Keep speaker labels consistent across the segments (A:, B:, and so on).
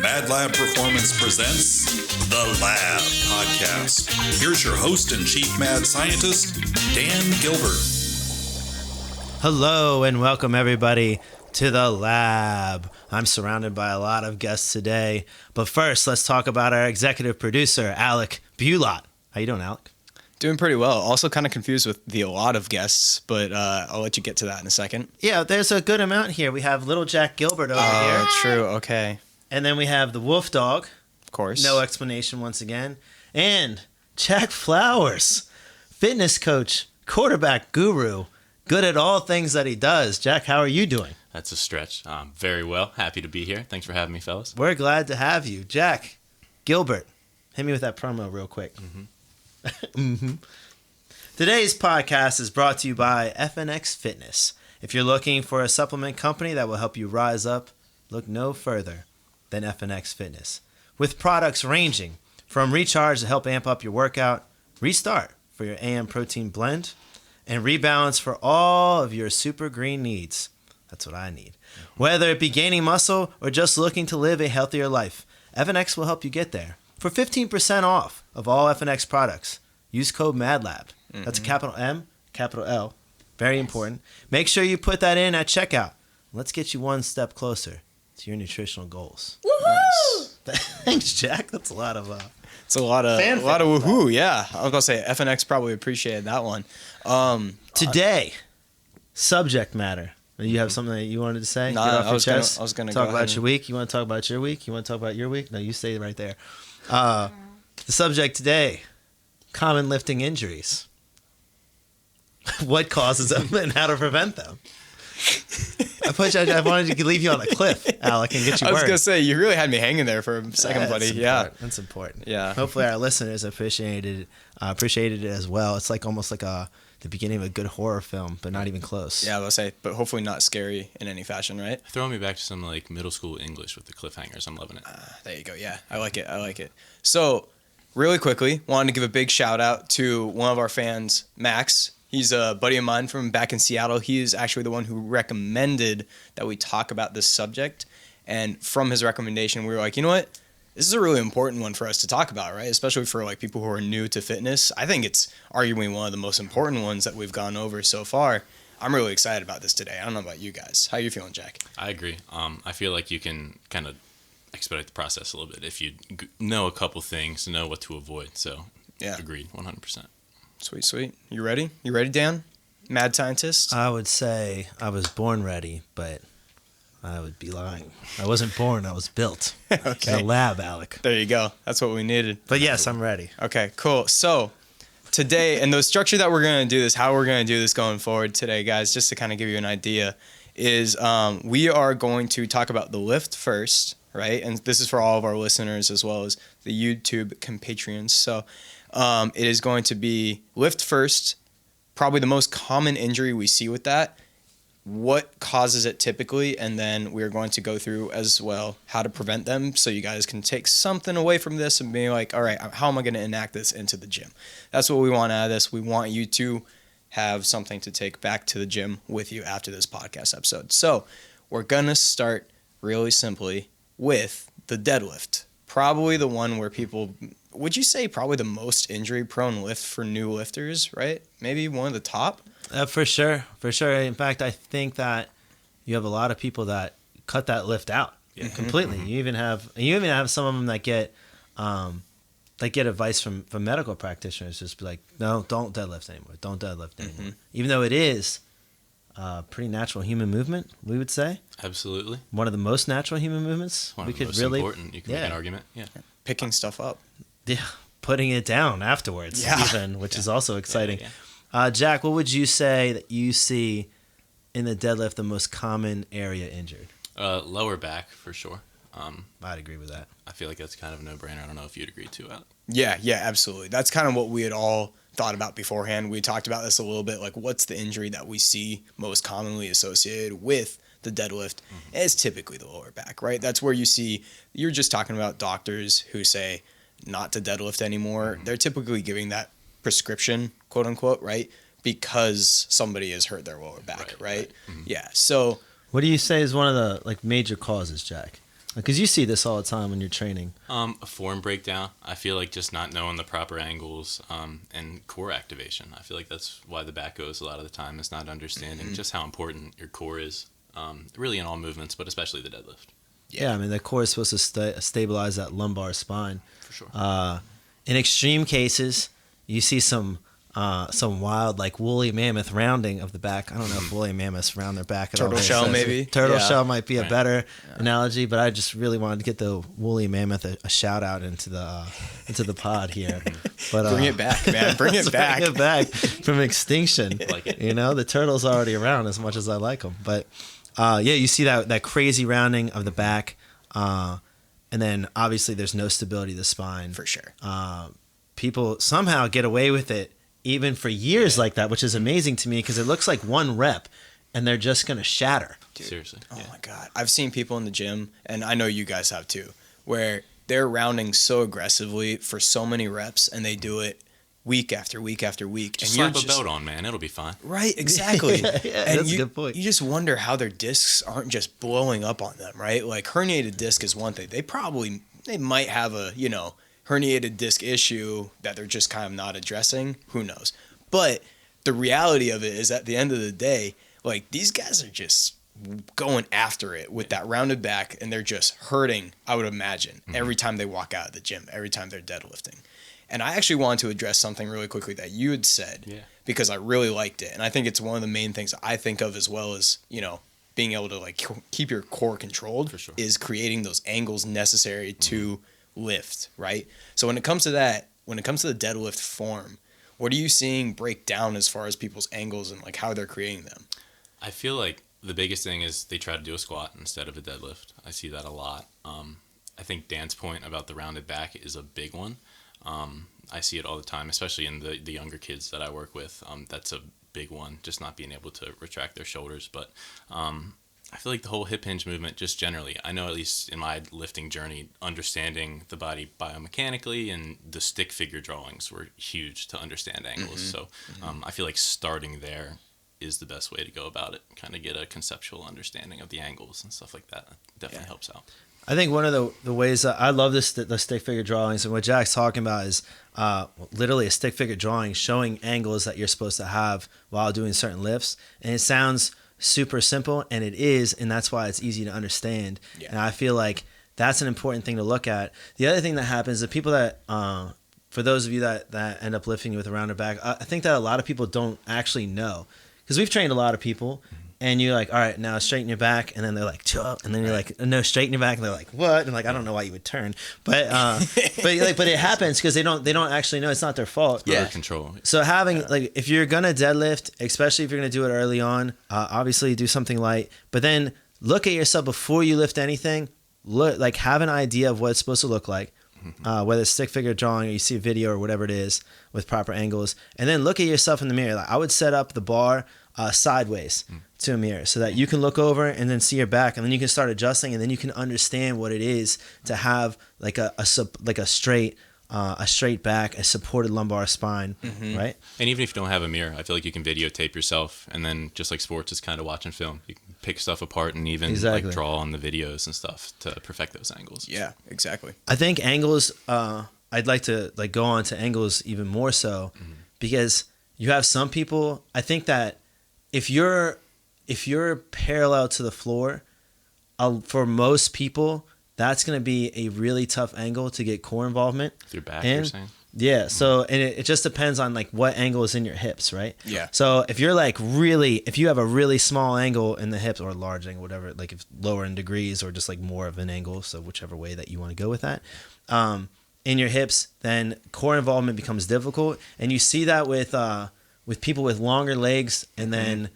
A: Madlab Performance presents The Lab Podcast. Here's your host and chief mad scientist, Dan Gilbert.
B: Hello and welcome everybody to The Lab. I'm surrounded by a lot of guests today, but first let's talk about our executive producer, Alec Bulat. How you doing, Alec?
C: Doing pretty well. Also kind of confused with a lot of guests, but I'll let you get to that in a second.
B: Yeah, there's a good amount here. We have little Jack Gilbert over here.
C: Oh, true. Okay.
B: And then we have the Wolf Dog.
C: Of course.
B: No explanation once again. And Jack Flowers, fitness coach, quarterback guru, good at all things that he does. Jack, how are you doing?
D: That's a stretch. Very well. Happy to be here. Thanks for having me, fellas.
B: We're glad to have you. Jack Gilbert, hit me with that promo real quick. Today's podcast is brought to you by FNX Fitness. If you're looking for a supplement company that will help you rise up, look no further than FNX Fitness. With products ranging from Recharge to help amp up your workout, Restart for your AM protein blend, and Rebalance for all of your super green needs. That's what I need. Whether it be gaining muscle or just looking to live a healthier life, FNX will help you get there. For 15% off of all FNX products, use code MADLAB. That's a capital M, capital L. Very important. Make sure you put that in at checkout. Let's get you one step closer to your nutritional goals.
C: Nice.
B: Thanks, Jack. That's a lot of
C: It's a lot of woohoo. Yeah, I was gonna say FNX probably appreciated that one.
B: Today, subject matter. You have something that you wanted to say?
C: Nah,
B: Get off
C: I
B: your
C: was
B: chest?
C: gonna
B: talk
C: go
B: about
C: ahead
B: your
C: and-
B: week. You want to talk about your week? You want to talk about your week? No, you stay right there. The subject today: common lifting injuries. What causes them and how to prevent them? I wanted to leave you on a cliff, Alec, and get you
C: I was
B: worried.
C: gonna say you really had me hanging there for a second, buddy. Yeah,
B: That's important.
C: Yeah.
B: Hopefully our listeners appreciated it as well. It's like almost like the beginning of a good horror film, but not even close.
C: yeah. Let's say, but hopefully not scary in any fashion, right?
D: Throwing me back to some like middle school English with the cliffhangers. I'm loving it.
C: There you go. Yeah, I like it. So, really quickly, wanted to give a big shout out to one of our fans, Max. He's a buddy of mine from back in Seattle. He is actually the one who recommended that we talk about this subject. And from his recommendation, we were like, you know what? This is a really important one for us to talk about, right? Especially for like people who are new to fitness. I think it's arguably one of the most important ones that we've gone over so far. I'm really excited about this today. I don't know about you guys. How are you feeling, Jack?
D: I agree. I feel like you can kind of expedite the process a little bit if you know a couple things, know what to avoid. So,
C: Yeah.
D: Agreed, 100%.
C: Sweet. You ready? You ready, Dan? Mad scientist?
B: I would say I was born ready, but I would be lying. I wasn't born, I was built.
C: Okay.
B: In a lab, Alec.
C: There you go. That's what we needed.
B: But yes, I'm ready.
C: Okay, cool. So today, and the structure that we're going to do this, how we're going to do this going forward today, guys, just to kind of give you an idea, is we are going to talk about the lift first, right? And this is for all of our listeners as well as the YouTube compatriots. So it is going to be lift first, probably the most common injury we see with that, what causes it typically, and then we're going to go through as well how to prevent them so you guys can take something away from this and be like, all right, how am I going to enact this into the gym? That's what we want out of this. We want you to have something to take back to the gym with you after this podcast episode. So we're going to start really simply with the deadlift. Probably the one where people, would you say probably the most injury prone lift for new lifters, right? Maybe one of the top?
B: For sure. In fact, I think that you have a lot of people that cut that lift out completely. You even have some of them that get advice from medical practitioners, just be like, no, don't deadlift anymore. Don't deadlift anymore. Even though it is a pretty natural human movement, we would say.
D: Absolutely.
B: One of the most natural human movements.
D: One
B: we
D: of the
B: could
D: most
B: really
D: important. You can make an argument. Yeah.
C: Picking stuff up.
B: Yeah, putting it down afterwards, even, which is also exciting.
D: Yeah.
B: Jack, what would you say that you see in the deadlift the most common area injured?
D: Lower back for sure.
B: I'd agree with that.
D: I feel like that's kind of a no-brainer. I don't know if you'd agree to it.
C: Yeah, absolutely. That's kind of what we had all thought about beforehand. We talked about this a little bit, like what's the injury that we see most commonly associated with the deadlift? And it's typically the lower back, right? That's where you see, you're just talking about doctors who say not to deadlift anymore. They're typically giving that prescription, quote unquote, right? Because somebody has hurt their lower back, right? Mm-hmm. Yeah. So
B: what do you say is one of the like major causes, Jack? Because you see this all the time when you're training.
D: A form breakdown. I feel like just not knowing the proper angles and core activation. I feel like that's why the back goes a lot of the time, is not understanding just how important your core is, really in all movements, but especially the deadlift.
B: Yeah, I mean, the core is supposed to stabilize that lumbar spine.
D: For sure.
B: In extreme cases, you see some wild, like, woolly mammoth rounding of the back. I don't know if woolly mammoths round their back at all.
C: Turtle shell, maybe.
B: Turtle
C: Yeah.
B: shell might be a better analogy, but I just really wanted to get the woolly mammoth a shout out into the pod here. But
C: Bring it back, man. Bring it back.
B: Bring it back from extinction.
D: Like it.
B: You know, the turtle's already around as much as I like them. But yeah, you see that crazy rounding of the back, and then obviously there's no stability of the spine.
C: For sure.
B: People somehow get away with it even for years like that, which is amazing to me because it looks like one rep and they're just going to shatter.
D: Dude. Seriously.
C: Oh my God. I've seen people in the gym, and I know you guys have too, where they're rounding so aggressively for so many reps and they do it week after week after week.
D: Just
C: and
D: slap a belt on, man. It'll be fine.
C: Right, exactly.
B: Yeah,
C: and
B: that's a good point.
C: You just wonder how their discs aren't just blowing up on them, right? Like herniated disc is one thing. They might have a, herniated disc issue that they're just kind of not addressing. Who knows? But the reality of it is at the end of the day, like these guys are just going after it with that rounded back, and they're just hurting, I would imagine, every time they walk out of the gym, every time they're deadlifting. And I actually wanted to address something really quickly that you had said because I really liked it. And I think it's one of the main things I think of, as well as, being able to like keep your core controlled.
D: For sure.
C: Is creating those angles necessary to lift, right? So when it comes to that, when it comes to the deadlift form, what are you seeing break down as far as people's angles and like how they're creating them?
D: I feel like the biggest thing is they try to do a squat instead of a deadlift. I see that a lot. I think Dan's point about the rounded back is a big one. I see it all the time, especially in the younger kids that I work with. That's a big one, just not being able to retract their shoulders. But I feel like the whole hip hinge movement, just generally, I know at least in my lifting journey, understanding the body biomechanically and the stick figure drawings were huge to understand angles. So I feel like starting there is the best way to go about it. Kind of get a conceptual understanding of the angles and stuff like that. Definitely helps out.
B: I think one of the ways that I love the stick figure drawings, and what Jack's talking about is literally a stick figure drawing showing angles that you're supposed to have while doing certain lifts. And it sounds super simple, and it is, and that's why it's easy to understand. Yeah. And I feel like that's an important thing to look at. The other thing that happens, the people that, for those of you that end up lifting with a rounded back, I think that a lot of people don't actually know. Because we've trained a lot of people, and you're like, all right, now straighten your back, and then they're like, chill, and then you're like, no, straighten your back, and they're like, what? And like, I don't know why you would turn, but it happens because they don't actually know. It's not their fault.
D: Yeah, control.
B: So having like, if you're gonna deadlift, especially if you're gonna do it early on, obviously do something light, but then look at yourself before you lift anything. Like have an idea of what it's supposed to look like. Whether it's stick figure drawing or you see a video or whatever it is with proper angles, and then look at yourself in the mirror. Like I would set up the bar sideways to a mirror so that you can look over and then see your back, and then you can start adjusting, and then you can understand what it is to have like a straight back, a supported lumbar spine, right?
D: And even if you don't have a mirror, I feel like you can videotape yourself, and then just like sports, it's kind of watching film. You can pick stuff apart and even like draw on the videos and stuff to perfect those angles.
C: Yeah, exactly.
B: I think angles. I'd like to like go on to angles even more so because you have some people. I think that if you're parallel to the floor, for most people, that's going to be a really tough angle to get core involvement.
D: With your back, you're saying?
B: Yeah. So, and it just depends on like what angle is in your hips, right?
C: Yeah.
B: So if you're like if you have a really small angle in the hips or a large angle, whatever, like if lower in degrees or just like more of an angle, so whichever way that you want to go with that, in your hips, then core involvement becomes difficult. And you see that with people with longer legs and then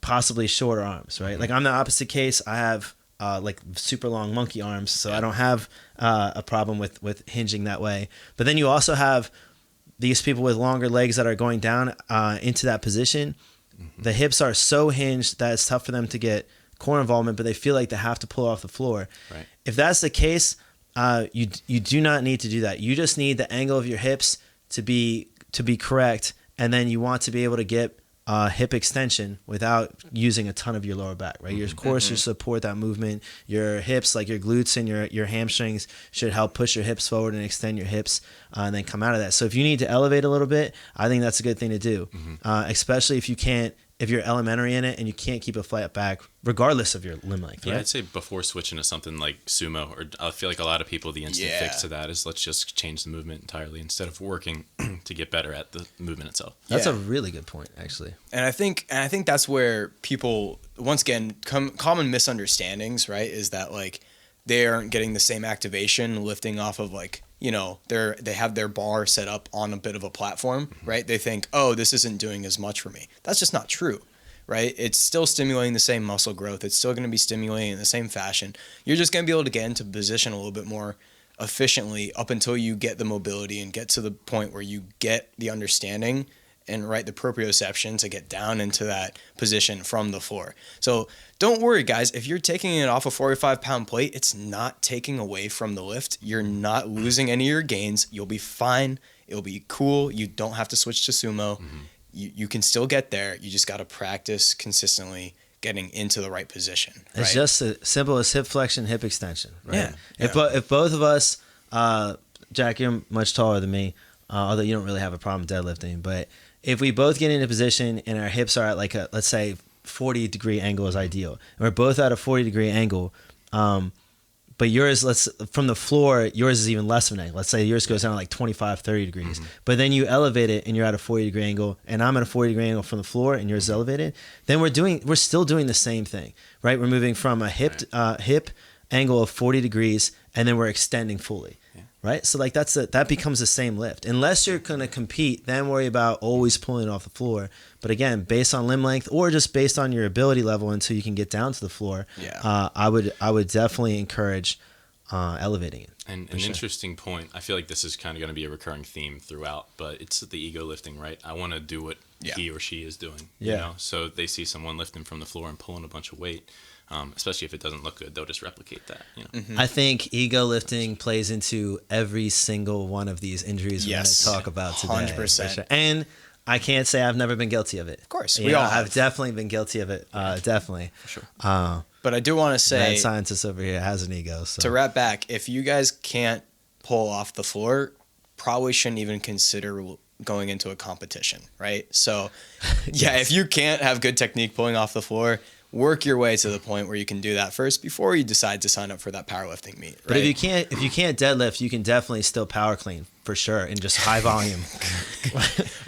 B: possibly shorter arms, right? Like I'm the opposite case. I have like super long monkey arms, so I don't have a problem with hinging that way. But then you also have these people with longer legs that are going down into that position. The hips are so hinged that it's tough for them to get core involvement, but they feel like they have to pull off the floor.
D: Right.
B: If that's the case, you do not need to do that. You just need the angle of your hips to be correct, and then you want to be able to get hip extension without using a ton of your lower back, right? Your core should support that movement. Your hips, like your glutes and your hamstrings, should help push your hips forward and extend your hips, and then come out of that. So if you need to elevate a little bit, I think that's a good thing to do, especially if you're elementary in it and you can't keep a flat back, regardless of your limb length, right?
D: Yeah, I'd say before switching to something like sumo, or I feel like a lot of people, the instant fix to that is let's just change the movement entirely instead of working to get better at the movement itself.
B: That's a really good point, actually.
C: And I think that's where people, once again, common misunderstandings, right, is that like they aren't getting the same activation lifting off of like, you know, they have their bar set up on a bit of a platform, right? They think, oh, this isn't doing as much for me. That's just not true, right? It's still stimulating the same muscle growth. It's still going to be stimulating in the same fashion. You're just going to be able to get into position a little bit more efficiently up until you get the mobility and get to the point where you get the understanding and the proprioception to get down into that position from the floor. So don't worry, guys. If you're taking it off a 45-pound plate, it's not taking away from the lift. You're not losing any of your gains. You'll be fine. It'll be cool. You don't have to switch to sumo. You can still get there. You just got to practice consistently getting into the right position. Right?
B: It's just as simple as hip flexion, hip extension, right?
C: Yeah.
B: If both of us, Jack, you're much taller than me, although you don't really have a problem deadlifting, but if we both get into position and our hips are at like a, let's say 40-degree angle is ideal, and we're both at a 40-degree angle, but yours, from the floor, yours is even less of an angle. Let's say yours goes down like 25, 30 degrees, but then you elevate it and you're at a 40-degree angle, and I'm at a 40-degree angle from the floor and yours is elevated, then we're still doing the same thing, right? We're moving from a hip angle of 40 degrees, and then we're extending fully. Right, so like that becomes the same lift. Unless you're gonna compete, then worry about always pulling it off the floor. But again, based on limb length or just based on your ability level until you can get down to the floor, I would definitely encourage elevating it.
D: And an interesting point. I feel like this is kind of going to be a recurring theme throughout, but it's the ego lifting, right? I want to do what he or she is doing.
B: Yeah.
D: You know? So they see someone lifting from the floor and pulling a bunch of weight. Especially if it doesn't look good, they'll just replicate that. You know?
B: I think ego lifting plays into every single one of these injuries we're going to talk about today.
C: 100%.
B: Sure. And I can't say I've never been guilty of it.
C: Of course, we all have.
B: I've definitely been guilty of it. Definitely.
C: For sure. But I do want to say,
B: mad scientist over here has an ego. So.
C: To wrap back, if you guys can't pull off the floor, probably shouldn't even consider going into a competition, right? So, if you can't have good technique pulling off the floor, work your way to the point where you can do that first before you decide to sign up for that powerlifting meet. Right?
B: But if you can't deadlift, you can definitely still power clean for sure in just high volume.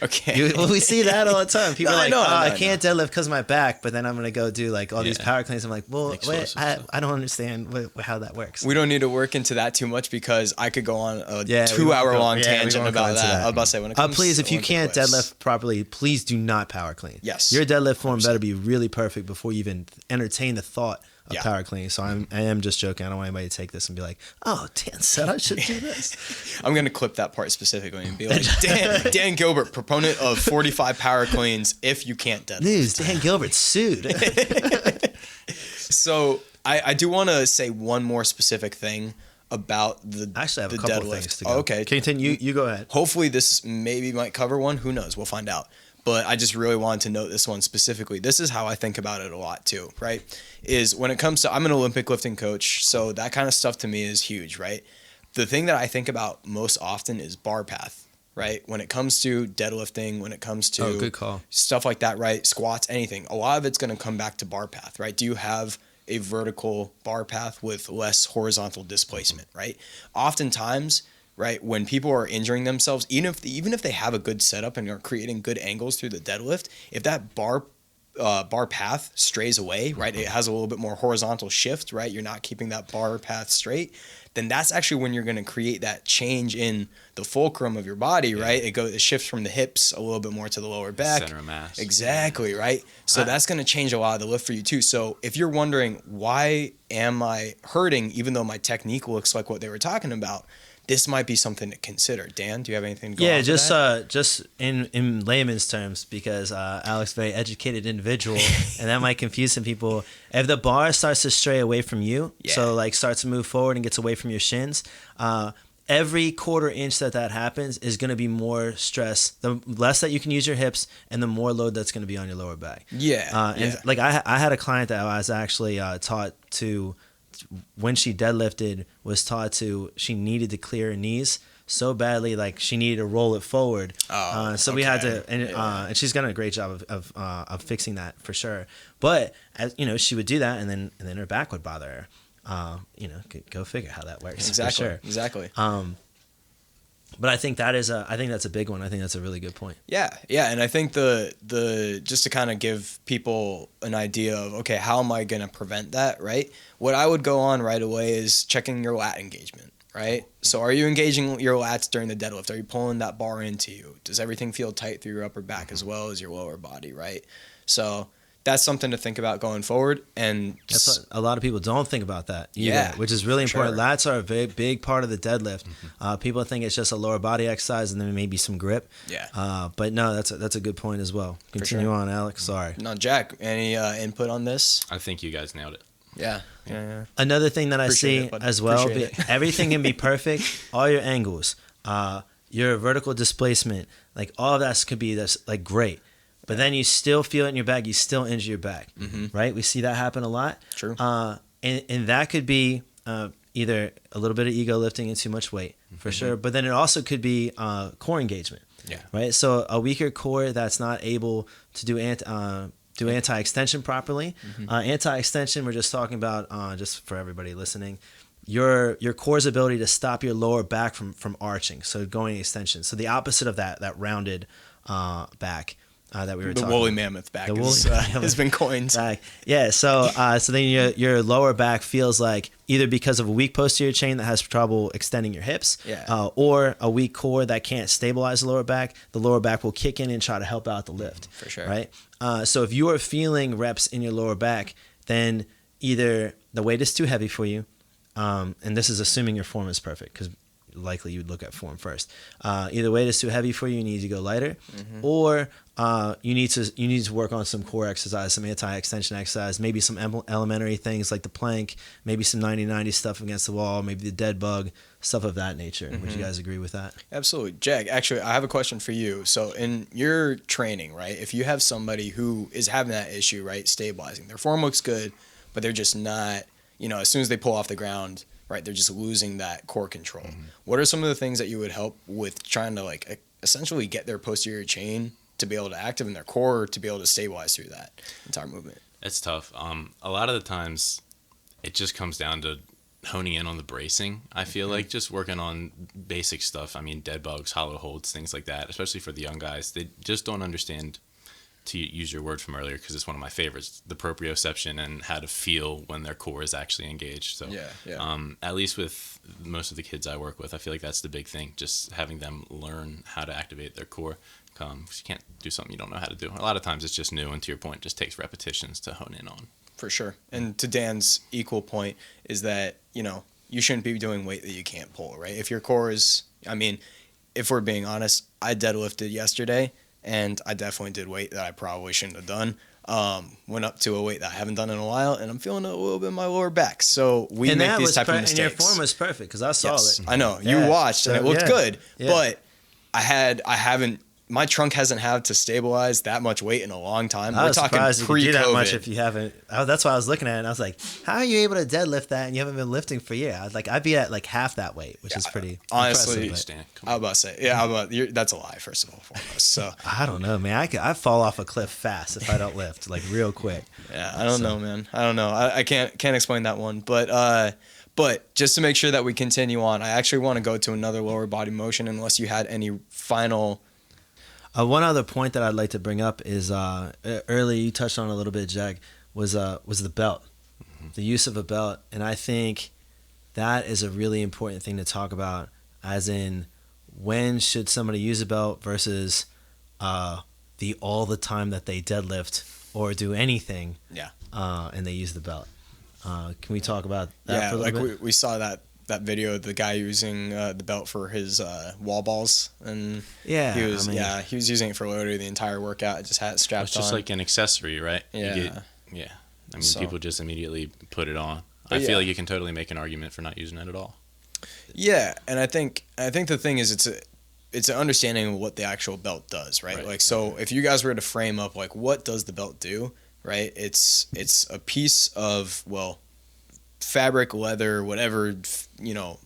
C: Okay.
B: We see that all the time. People are like, I can't deadlift because of my back, but then I'm gonna go do like all these power cleans. I'm like, well, wait, I don't understand how that works.
C: We don't need to work into that too much because I could go on a 2-hour-long tangent about that. I was about to say when it comes.
B: Please, if you can't deadlift properly, please do not power clean.
C: Yes.
B: Your deadlift form better be really perfect before you even entertain the thought of power cleaning. So I am just joking. I don't want anybody to take this and be like, oh, Dan said I should do this.
C: I'm going to clip that part specifically and be like, Dan Gilbert, proponent of 45 power cleans if you can't deadlift.
B: News, Dan Gilbert sued.
C: So I do want to say one more specific thing about the
B: Actually, I have
C: the
B: a couple
C: deadlift.
B: things to go.
C: Okay.
B: Continue. You go ahead.
C: Hopefully this maybe might cover one. Who knows? We'll find out. But I just really wanted to note this one specifically. This is how I think about it a lot too, right? Is when it comes to, I'm an Olympic lifting coach, so that kind of stuff to me is huge, right? The thing that I think about most often is bar path, right? When it comes to deadlifting, when it comes to
B: good call.
C: Stuff like that, right? Squats, anything. A lot of it's going to come back to bar path, right? Do you have a vertical bar path with less horizontal displacement, right? Oftentimes, right, when people are injuring themselves, even if they have a good setup and are creating good angles through the deadlift, if that bar path strays away, right, it has a little bit more horizontal shift, right, you're not keeping that bar path straight, then that's actually when you're going to create that change in the fulcrum of your body, right? It shifts from the hips a little bit more to the lower back.
D: Center of mass.
C: Exactly, right? So that's going to change a lot of the lift for you too. So if you're wondering, why am I hurting even though my technique looks like what they were talking about, this might be something to consider. Dan, do you have anything to go on
B: just
C: that?
B: Just in layman's terms, because Alec's a very educated individual, and that might confuse some people. If the bar starts to stray away from you, so like starts to move forward and gets away from your shins, every quarter inch that happens is going to be more stress. The less that you can use your hips, and the more load that's going to be on your lower back. And like I had a client that I was actually taught to, when she deadlifted, was taught to, she needed to clear her knees so badly, like she needed to roll it forward. So we had to, and she's done a great job of fixing that for sure. But as you know, she would do that, and then her back would bother her. Go figure how that works.
C: Exactly.
B: For sure.
C: Exactly.
B: But I think that's a big one. I think that's a really good point.
C: Yeah, and I think the just to kind of give people an idea of, okay, how am I going to prevent that, right? What I would go on right away is checking your lat engagement, right? So are you engaging your lats during the deadlift? Are you pulling that bar into you? Does everything feel tight through your upper back as well as your lower body, right? So that's something to think about going forward. And
B: that's what a lot of people don't think about that either, which is really important.
C: Sure.
B: Lats are a very big part of the deadlift. People think it's just a lower body exercise and then maybe some grip. But no, that's a good point as well. Continue on, Alec. Sorry.
C: No, Jack, any input on this?
D: I think you guys nailed it.
C: Yeah.
B: Another thing that I see as well, everything can be perfect. All your angles, your vertical displacement, like all of that could be like great. But then you still feel it in your back. You still injure your back, right? We see that happen a lot.
C: True.
B: And that could be either a little bit of ego lifting and too much weight, for sure. But then it also could be core engagement, right? So a weaker core that's not able to do anti-extension properly. Anti-extension, we're just talking about, just for everybody listening, your core's ability to stop your lower back from arching, so going extension. So the opposite of that rounded back. That we were
C: the
B: talking
C: woolly
B: about.
C: mammoth back has been coined.
B: Yeah, so then your lower back feels like, either because of a weak posterior chain that has trouble extending your hips, or a weak core that can't stabilize the lower back will kick in and try to help out the lift.
C: For sure.
B: Right? So if you are feeling reps in your lower back, then either the weight is too heavy for you, and this is assuming your form is perfect, because likely you'd look at form first. Either weight is too heavy for you, you need to go lighter, or you need to work on some core exercise, some anti-extension exercise, maybe some elementary things like the plank, maybe some 90-90 stuff against the wall, maybe the dead bug, stuff of that nature. Would you guys agree with that?
C: Absolutely. Jag, actually, I have a question for you. So in your training, right, if you have somebody who is having that issue, right, stabilizing, their form looks good, but they're just not, as soon as they pull off the ground, right, they're just losing that core control. What are some of the things that you would help with trying to, like, essentially get their posterior chain to be able to active in their core to be able to stabilize through that entire movement?
D: It's tough. A lot of the times it just comes down to honing in on the bracing. I feel like just working on basic stuff. I mean, dead bugs, hollow holds, things like that, especially for the young guys. They just don't understand, to use your word from earlier, because it's one of my favorites, the proprioception and how to feel when their core is actually engaged. So at least with most of the kids I work with, I feel like that's the big thing, just having them learn how to activate their core. You can't do something you don't know how to do. A lot of times it's just new, and to your point, it just takes repetitions to hone in on.
C: For sure. And to Dan's equal point is that, you shouldn't be doing weight that you can't pull, right? If your core is, if we're being honest, I deadlifted yesterday, and I definitely did weight that I probably shouldn't have done. Went up to a weight that I haven't done in a while, and I'm feeling a little bit in my lower back. So we make these type of mistakes.
B: And your form was perfect, because I saw it.
C: I know. You watched, and it looked good. Yeah. But my trunk hasn't had to stabilize that much weight in a long time.
B: We're talking
C: pre-COVID.
B: You could do that much if you haven't. That's why I was looking at it, and I was like, how are you able to deadlift that and you haven't been lifting for a year? I'd be at like half that weight, which is pretty
C: honestly.
B: impressive.
C: I was about to say, that's a lie, first of all, foremost. So
B: I don't know, man. I fall off a cliff fast if I don't lift, like real quick.
C: Yeah, I don't know, man. I don't know. I can't explain that one, but just to make sure that we continue on, I actually want to go to another lower body motion, unless you had any final.
B: One other point that I'd like to bring up is earlier you touched on a little bit, Jack, was the belt, the use of a belt, and I think that is a really important thing to talk about. As in, when should somebody use a belt versus all the time that they deadlift or do anything, and they use the belt. Can we talk about that for a little bit?
C: We saw that video of the guy using the belt for his wall balls, and he was using it for literally the entire workout. It just had it strapped on.
D: It's just like an accessory, right?
C: Yeah.
D: People just immediately put it on. I feel like you can totally make an argument for not using it at all.
C: Yeah, and I think the thing is it's an understanding of what the actual belt does, right? Like, so if you guys were to frame up like what does the belt do, right? It's a piece of, well, fabric, leather, whatever,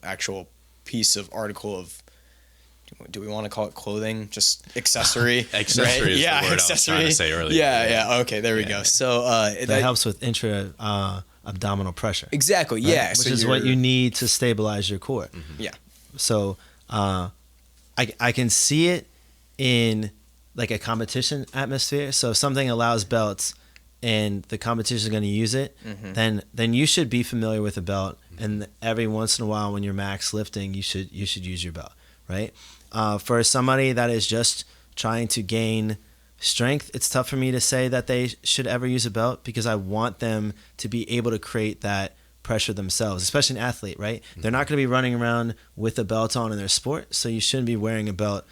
C: actual piece of article of, do we want to call it clothing? Just accessory.
D: Accessory
C: right?
D: is
C: Yeah,
D: the word
C: accessory.
D: I was trying to say earlier.
C: Yeah. Okay, there we go. So
B: that helps with abdominal pressure.
C: Exactly.
B: Right?
C: Yeah.
B: Which is what you need to stabilize your core.
C: Mm-hmm. Yeah.
B: So I can see it in like a competition atmosphere. So if something allows belts and the competition is going to use it, then you should be familiar with a belt. And every once in a while when you're max lifting, you should use your belt, right? For somebody that is just trying to gain strength, it's tough for me to say that they should ever use a belt because I want them to be able to create that pressure themselves, especially an athlete, right? They're not going to be running around with a belt on in their sport, so you shouldn't be wearing a belt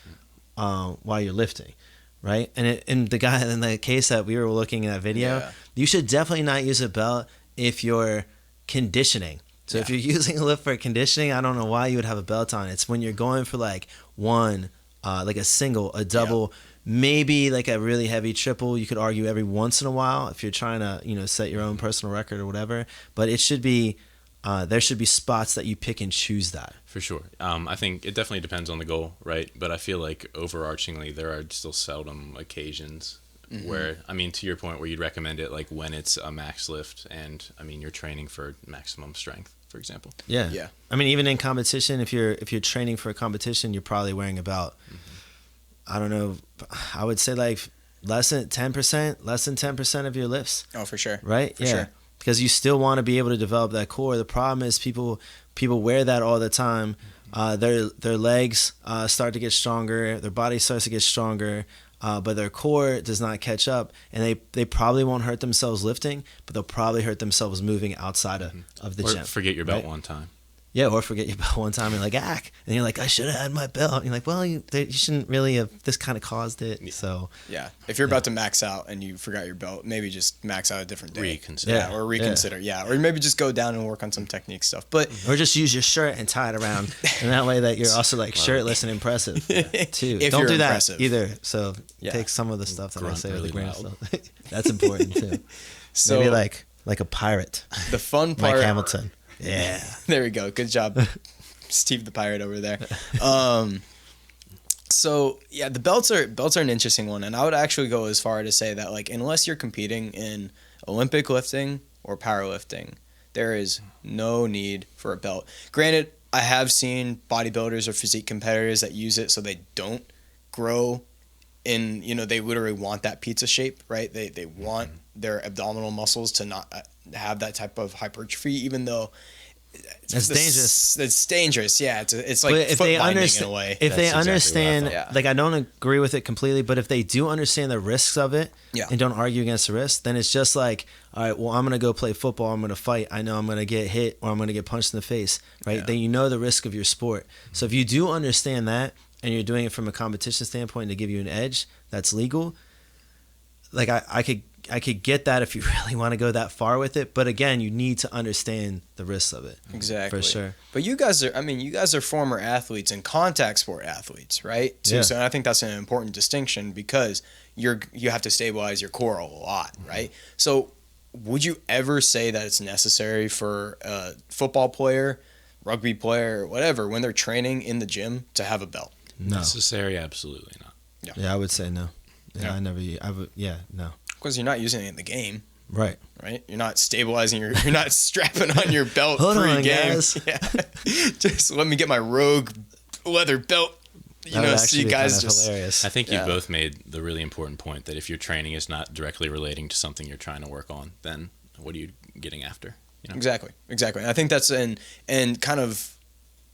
B: while you're lifting, right? And in the case that we were looking at that video, you should definitely not use a belt if you're conditioning. So if you're using a lift for conditioning, I don't know why you would have a belt on. It's when you're going for like one, like a single, a double, maybe like a really heavy triple. You could argue every once in a while if you're trying to, set your own personal record or whatever. But it should be, there should be spots that you pick and choose that.
D: For sure. I think it definitely depends on the goal, right? But I feel like overarchingly there are still seldom occasions where, to your point, where you'd recommend it like when it's a max lift and, you're training for maximum strength, for example.
B: Yeah. Even in competition, if you're training for a competition, you're probably wearing a belt. I don't know. I would say like less than 10% of your lifts.
C: Oh, for sure.
B: Right?
C: For sure.
B: Because you still want to be able to develop that core. The problem is people wear that all the time. Their legs start to get stronger. Their body starts to get stronger. But their core does not catch up, and they probably won't hurt themselves lifting, but they'll probably hurt themselves moving outside of the gym.
D: Or forget your belt one time.
B: Yeah, or forget your belt one time and like, and you're like, I should have had my belt. And you're like, well, you shouldn't really have, this kind of caused it. So
C: yeah, if you're about to max out and you forgot your belt, maybe just max out a different day.
D: Reconsider.
C: Or maybe just go down and work on some technique stuff.
B: Or just use your shirt and tie it around, and that way that you're also like shirtless and impressive too. Don't do that either. So take some of the stuff that I say with a grain of salt. That's important too. So maybe like a pirate.
C: The fun part,
B: Mike Hamilton. Yeah.
C: There we go. Good job, Steve the Pirate over there. So yeah, the belts are an interesting one, and I would actually go as far to say that like unless you're competing in Olympic lifting or powerlifting, there is no need for a belt. Granted, I have seen bodybuilders or physique competitors that use it so they don't grow in, they literally want that pizza shape, right? They want their abdominal muscles to not have that type of hypertrophy, even though
B: it's dangerous.
C: It's dangerous, yeah. It's like
B: if
C: foot
B: they
C: binding in a way.
B: If they understand,
C: exactly
B: I don't agree with it completely, but if they do understand the risks of it and don't argue against the risks, then it's just like, all right, well, I'm going to go play football. I'm going to fight. I know I'm going to get hit or I'm going to get punched in the face, right? Yeah. Then you know the risk of your sport. So if you do understand that and you're doing it from a competition standpoint to give you an edge that's legal, like I could get that if you really want to go that far with it, but again, you need to understand the risks of it.
C: Exactly.
B: For sure.
C: But you guys are former athletes and contact sport athletes, right? Too. Yeah. So I think that's an important distinction because you have to stabilize your core a lot, right? So would you ever say that it's necessary for a football player, rugby player, whatever, when they're training in the gym to have a belt?
B: No.
D: Necessary? Absolutely not.
B: Yeah, I would say no. Yeah, no.
C: Because you're not using it in the game.
B: Right.
C: You're not stabilizing you're not strapping on your belt pre-game. Yeah. Just let me get my Rogue leather belt. See guys just
B: hilarious.
D: I think you both made the really important point that if your training is not directly relating to something you're trying to work on, then what are you getting after?
C: Exactly. And I think that's and kind of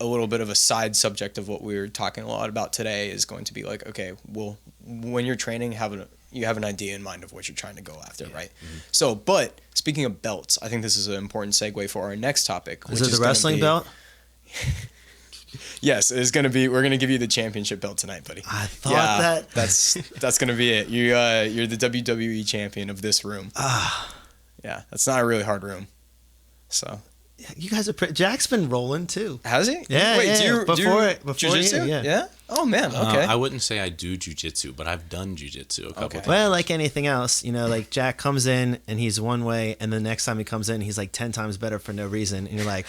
C: a little bit of a side subject of what we were talking a lot about today is going to be like, okay, well, when you're training, you have an idea in mind of what you're trying to go after, right? Mm-hmm. So, but speaking of belts, I think this is an important segue for our next topic.
B: Is it the wrestling belt?
C: Yes, it's going to be. We're going to give you the championship belt tonight, buddy.
B: I thought
C: that's going to be it. You're the WWE champion of this room.
B: Ah,
C: yeah, that's not a really hard room. So
B: You guys are Jack's been rolling too.
C: Has he?
B: Yeah,
C: Wait,
B: yeah. Before
C: jiu-jitsu?
B: you, yeah.
C: Oh man, okay.
D: I wouldn't say I do jiu-jitsu, but I've done jiu-jitsu a couple times.
B: Well, like anything else, like Jack comes in and he's one way, and the next time he comes in, he's like 10 times better for no reason. And you're like,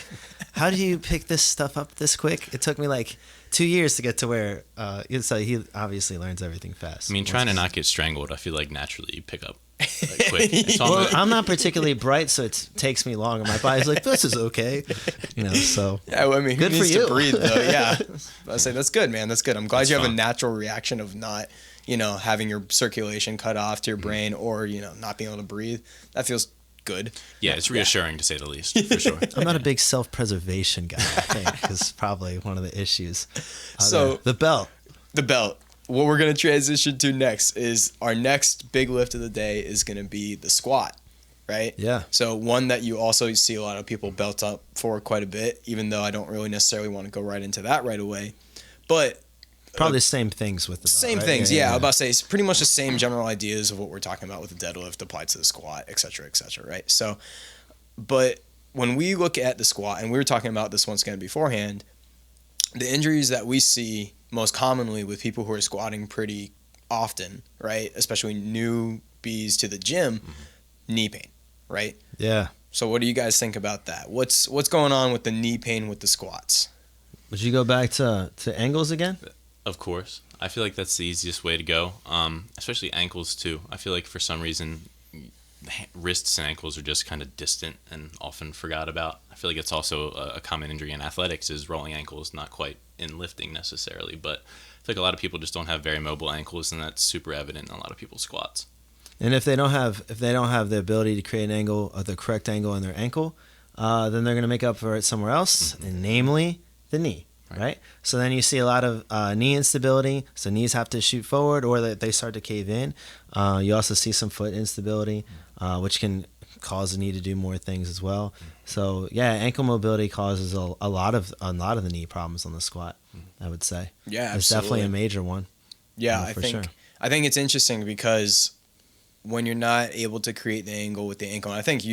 B: how do you pick this stuff up this quick? It took me like 2 years to get to where. So he obviously learns everything fast.
D: I mean, trying to not get strangled, I feel like naturally you pick up quick.
B: Well, I'm not particularly bright, so it takes me longer. My body's like, this is okay, So
C: yeah, well, I mean,
B: good
C: who needs
B: for you.
C: to breathe though? Yeah, I say that's good, man. That's good. I'm glad
D: That's
C: you have
D: fun.
C: a natural reaction of not, having your circulation cut off to your brain or not being able to breathe. That feels good.
D: Yeah, it's reassuring to say the least, for sure.
B: I'm not a big self-preservation guy. I think is probably one of the issues.
C: So
B: the belt.
C: The belt. What we're going to transition to next is our next big lift of the day is going to be the squat, right?
B: Yeah.
C: So one that you also see a lot of people belt up for quite a bit, even though I don't really necessarily want to go right into that right away. But
B: Probably the same things with the belt,
C: same
B: right?
C: things, yeah. I was about to say it's pretty much the same general ideas of what we're talking about with the deadlift applied to the squat, et cetera, right? So, but when we look at the squat, and we were talking about this once again beforehand, the injuries that we see most commonly with people who are squatting pretty often, right? Especially newbies to the gym, knee pain, right?
B: Yeah.
C: So what do you guys think about that? What's going on with the knee pain with the squats?
B: Would you go back to angles again?
D: Of course. I feel like that's the easiest way to go, especially ankles too. I feel like for some reason wrists and ankles are just kind of distant and often forgot about. I feel like it's also a common injury in athletics is rolling ankles, not quite in lifting necessarily, but I feel like a lot of people just don't have very mobile ankles, and that's super evident in a lot of people's squats.
B: And if they don't have the ability to create an angle or the correct angle in their ankle, then they're going to make up for it somewhere else, and namely the knee. Right. So then you see a lot of knee instability. So knees have to shoot forward or they start to cave in. You also see some foot instability, which can cause the knee to do more things as well. So yeah, ankle mobility causes a lot of the knee problems on the squat, I would say.
C: Yeah,
B: it's definitely a major one.
C: Yeah,
B: I
C: think it's interesting because when you're not able to create the angle with the ankle, and I think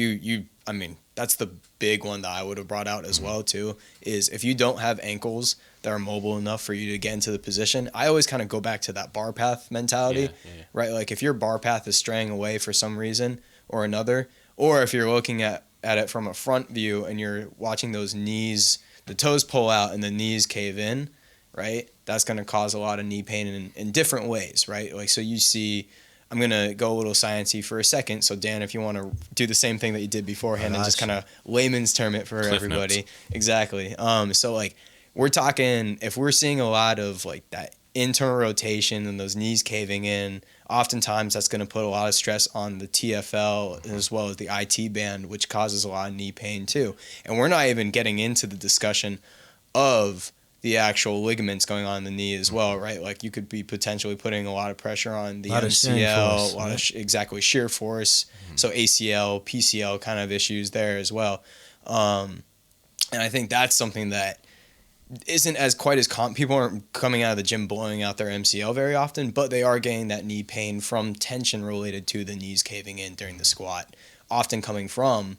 C: I mean, that's the big one that I would have brought out as well too, is if you don't have ankles that are mobile enough for you to get into the position, I always kind of go back to that bar path mentality, right? Like if your bar path is straying away for some reason or another, or if you're looking at it from a front view and you're watching those knees, the toes pull out and the knees cave in, right? That's going to cause a lot of knee pain in different ways, right? Like, so you see, I'm going to go a little sciencey for a second. So Dan, if you want to do the same thing that you did beforehand and just kind of layman's term it for
D: Cliff
C: everybody.
D: notes.
C: Exactly. So like we're talking, if we're seeing a lot of like that internal rotation and those knees caving in, oftentimes that's going to put a lot of stress on the TFL as well as the IT band, which causes a lot of knee pain too. And we're not even getting into the discussion of the actual ligaments going on in the knee as well, right? Like you could be potentially putting a lot of pressure on the MCL, a lot of exactly shear force. So ACL, PCL kind of issues there as well. And I think that's something that isn't as quite as people aren't coming out of the gym blowing out their MCL very often, but they are getting that knee pain from tension related to the knees caving in during the squat, often coming from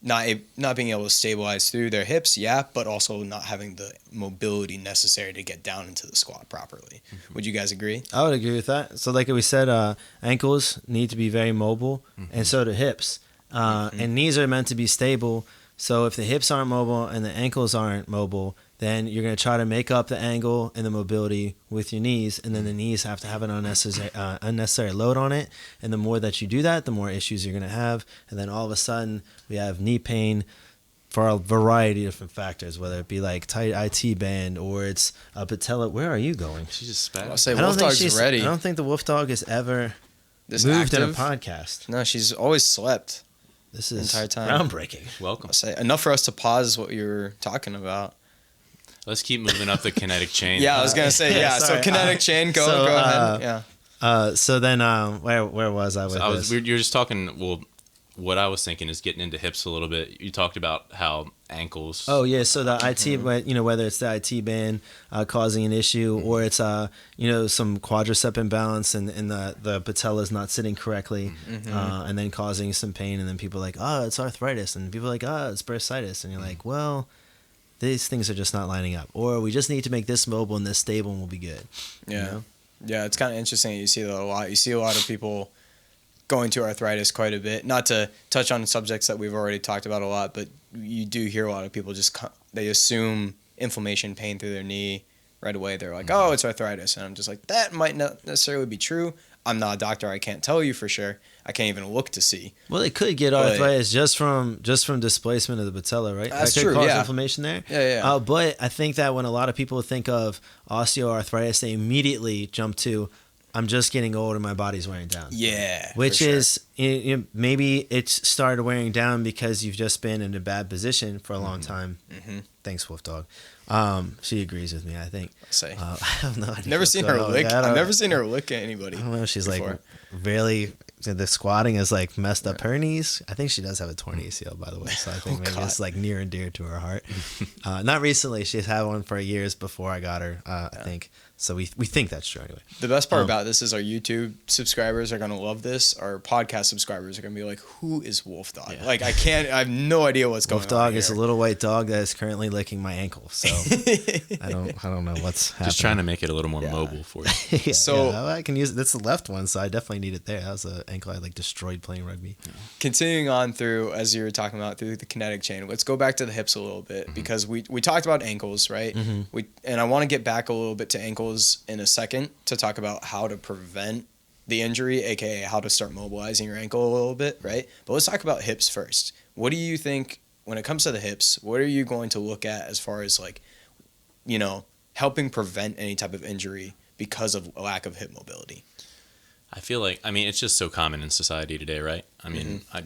C: not being able to stabilize through their hips, but also not having the mobility necessary to get down into the squat properly. Would you guys agree?
B: I would agree with that. So like we said, ankles need to be very mobile, and so do hips. And knees are meant to be stable. So if the hips aren't mobile and the ankles aren't mobile, then you're going to try to make up the angle and the mobility with your knees, and then the knees have to have an unnecessary load on it. And the more that you do that, the more issues you're going to have. And then all of a sudden, we have knee pain for a variety of different factors, whether it be like tight IT band or it's a patella. Where are you going?
D: She just spat.
C: I'll say Wolf Dog's ready.
B: I don't think the Wolf Dog has ever moved in a podcast.
C: No, she's always slept.
B: This is
C: entire time.
B: groundbreaking.
D: Welcome.
C: I'll say enough for us to pause what you were talking about.
D: Let's keep moving up the kinetic chain.
C: Yeah, I was gonna say
B: sorry.
C: So kinetic chain, go ahead. Yeah.
B: So then, where was I with this?
D: You're just talking. Well, what I was thinking is getting into hips a little bit. You talked about how ankles.
B: Oh yeah, so the IT, whether it's the IT band causing an issue, or it's some quadricep imbalance and the patella is not sitting correctly, and then causing some pain, and then people are like, oh, it's arthritis, and people are like, oh, it's bursitis, and you're like, well, these things are just not lining up, or we just need to make this mobile and this stable, and we'll be good.
C: Yeah,
B: you know?
C: Yeah, it's kind of interesting. You see that a lot. You see a lot of people going to arthritis quite a bit. Not to touch on subjects that we've already talked about a lot, but you do hear a lot of people they assume inflammation, pain through their knee right away. They're like, oh, it's arthritis. And I'm just like, that might not necessarily be true. I'm not a doctor. I can't tell you for sure. I can't even look to see.
B: Well, they could get arthritis just from displacement of the patella, right?
C: That's
B: that could
C: true,
B: cause
C: yeah.
B: inflammation there.
C: Yeah.
B: But I think that when a lot of people think of osteoarthritis, they immediately jump to, I'm just getting old and my body's wearing down.
C: Yeah.
B: Which is, maybe it's started wearing down because you've just been in a bad position for a long time. Mm-hmm. Thanks, Wolf Dog. She agrees with me, I think.
C: I
B: have no idea.
C: Never seen her lick. I've never seen her look at anybody.
B: I don't know. She's
C: before.
B: Like really. The squatting has like messed up her knees. I think she does have a torn ACL, by the way. So I think maybe it's like near and dear to her heart. Not recently. She's had one for years before I got her. I think. So we think that's true anyway.
C: The best part about this is our YouTube subscribers are gonna love this. Our podcast subscribers are gonna be like, "Who is Wolf Dog?" Yeah. Like I have no idea what's going on.
B: Wolf Dog
C: here.
B: is a little white dog that is currently licking my ankle. So I don't know what's happening.
D: Just trying to make it a little more mobile for you.
B: I can use it. That's the left one, so I definitely need it there. That was an ankle I like destroyed playing rugby. Yeah.
C: Continuing on through, as you were talking about, through the kinetic chain, let's go back to the hips a little bit, because we talked about ankles, right? And I want to get back a little bit to ankles in a second to talk about how to prevent the injury, aka how to start mobilizing your ankle a little bit, right? But let's talk about hips first. What do you think when it comes to the hips? What are you going to look at as far as helping prevent any type of injury because of a lack of hip mobility?
D: I feel like, it's just so common in society today, right? I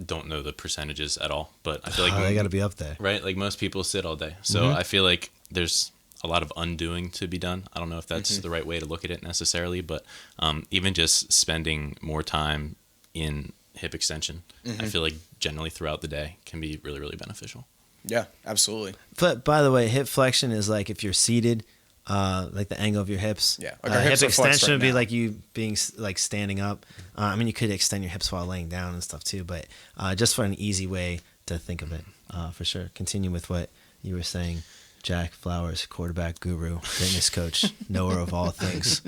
D: don't know the percentages at all, but I feel like
B: they got to be up there,
D: right? Like most people sit all day, so I feel like there's a lot of undoing to be done. I don't know if that's the right way to look at it necessarily, but even just spending more time in hip extension, I feel like generally throughout the day can be really, really beneficial.
C: Yeah, absolutely.
B: But by the way, hip flexion is like if you're seated, like the angle of your hips.
C: Yeah, like our hips
B: hip
C: are flexed
B: extension
C: right
B: would be
C: now.
B: like you being like standing up. You could extend your hips while laying down and stuff too, but just for an easy way to think of it, for sure. Continue with what you were saying. Jack Flowers, quarterback guru, fitness coach, knower of all things.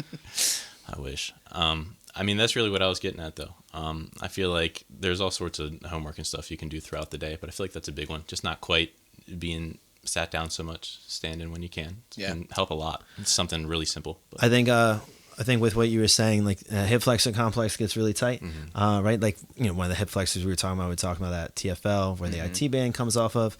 D: I wish. That's really what I was getting at, though. I feel like there's all sorts of homework and stuff you can do throughout the day, but I feel like that's a big one. Just not quite being sat down so much, standing when you can. It can help a lot. It's something really simple. But.
B: I think with what you were saying, like hip flexor complex gets really tight, right? Like, one of the hip flexors we were talking about that TFL where the IT band comes off of.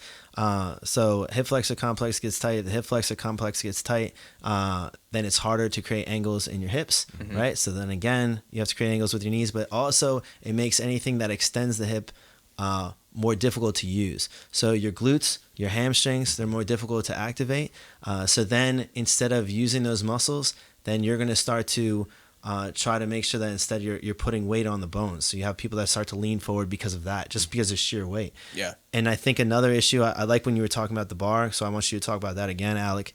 B: So hip flexor complex gets tight. The hip flexor complex gets tight. Then it's harder to create angles in your hips, right? So then again, you have to create angles with your knees, but also it makes anything that extends the hip more difficult to use. So your glutes, your hamstrings, they're more difficult to activate. So then instead of using those muscles, then you're going to start to try to make sure that instead you're putting weight on the bones. So you have people that start to lean forward because of that, just because of sheer weight.
C: Yeah.
B: And I think another issue, I like when you were talking about the bar, so I want you to talk about that again, Alec.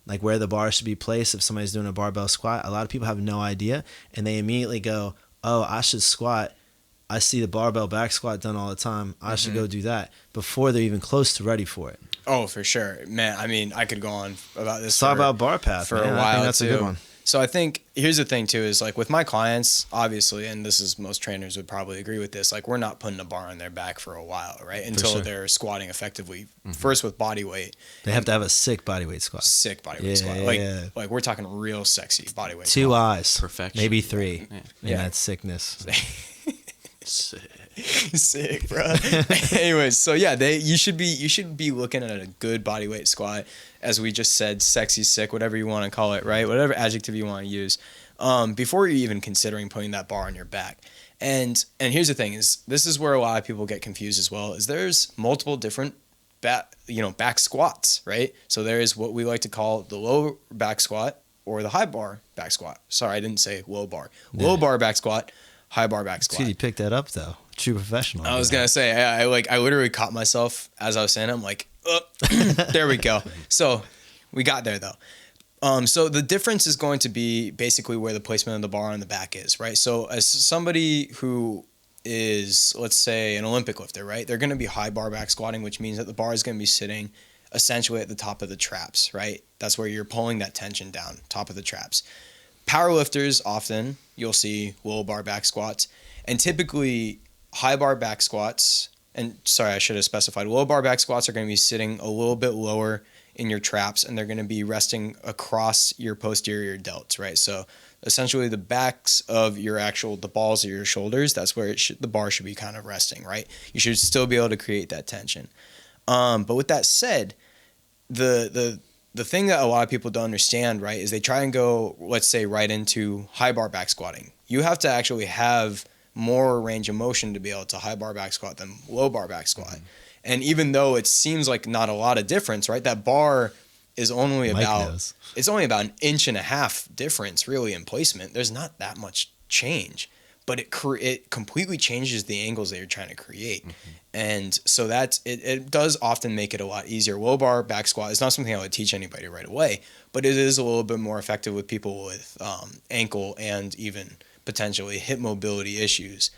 B: Like where the bar should be placed if somebody's doing a barbell squat. A lot of people have no idea, and they immediately go, oh, I should squat. I see the barbell back squat done all the time. I should go do that before they're even close to ready for it.
C: Oh, for sure, man. I could go on about this.
B: Talk about bar path
C: for
B: man.
C: a while.
B: I think that's
C: too.
B: a good one.
C: So I think here's the thing too is like with my clients, obviously, and this is most trainers would probably agree with this. Like we're not putting a bar on their back for a while, right? Until they're squatting effectively. First with body weight.
B: They have to have a sick body weight squat.
C: Sick body weight squat. Like we're talking real sexy body weight.
B: Two
C: squat.
B: eyes,
D: Perfection.
B: maybe three.
C: Yeah.
B: That's sickness.
C: Sick, bro. Anyways, so yeah, you should be looking at a good body weight squat, as we just said, sexy, sick, whatever you want to call it, right? Whatever adjective you want to use, before you're even considering putting that bar on your back. And here's the thing: is this is where a lot of people get confused as well. Is there's multiple different back squats, right? So there is what we like to call the low back squat or the high bar back squat. Sorry, I didn't say low bar. Low bar back squat. high bar back squat.
B: See, you picked that up though. True professional.
C: I was gonna say, I literally caught myself as I was saying. I'm like, oh, there we go. So we got there though. So the difference is going to be basically where the placement of the bar on the back is, right? So as somebody who is, let's say, an Olympic lifter, right? They're going to be high bar back squatting, which means that the bar is going to be sitting essentially at the top of the traps, right? That's where you're pulling that tension down, top of the traps. Powerlifters, often you'll see low bar back squats, and typically high bar back squats, and sorry, I should have specified, low bar back squats are going to be sitting a little bit lower in your traps, and they're going to be resting across your posterior delts, right? So essentially the backs of the balls of your shoulders, that's where the bar should be kind of resting, right? You should still be able to create that tension. But with that said, the thing that a lot of people don't understand, right, is they try and go, let's say, right into high bar back squatting. You have to actually have more range of motion to be able to high bar back squat than low bar back squat. Mm-hmm. And even though it seems like not a lot of difference, right, that bar is only about an inch and a half difference really in placement. There's not that much change, but it completely changes the angles that you're trying to create. Mm-hmm. And so it does often make it a lot easier. Low bar back squat is not something I would teach anybody right away, but it is a little bit more effective with people with ankle and even potentially hip mobility issues.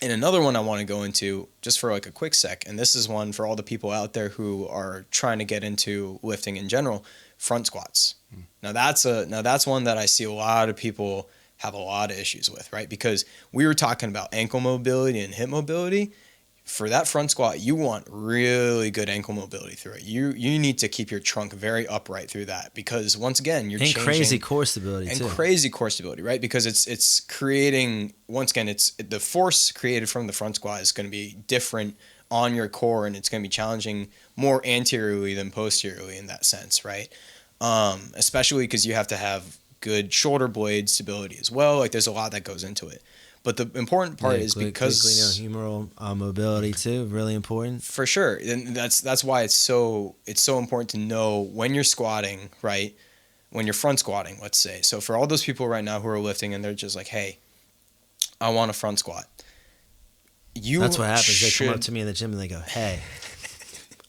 C: And another one I want to go into just for like a quick sec, and this is one for all the people out there who are trying to get into lifting in general, front squats. Now that's one that I see a lot of people have a lot of issues with, right? Because we were talking about ankle mobility and hip mobility. For that front squat, you want really good ankle mobility through it. You need to keep your trunk very upright through that, because once again, you're changing,
B: crazy core stability
C: and
B: too.
C: Crazy core stability, right? Because it's creating, once again, it's the force created from the front squat is going to be different on your core, and it's going to be challenging more anteriorly than posteriorly in that sense, right? Especially because you have to have good shoulder blade stability as well. Like there's a lot that goes into it. But the important part is because
B: humeral mobility too, really important
C: for sure, and that's why it's so important to know when you're squatting, right? When you're front squatting, let's say. So for all those people right now who are lifting and they're just like, "Hey, I want a front squat."
B: That's what happens. They come up to me in the gym and they go, "Hey,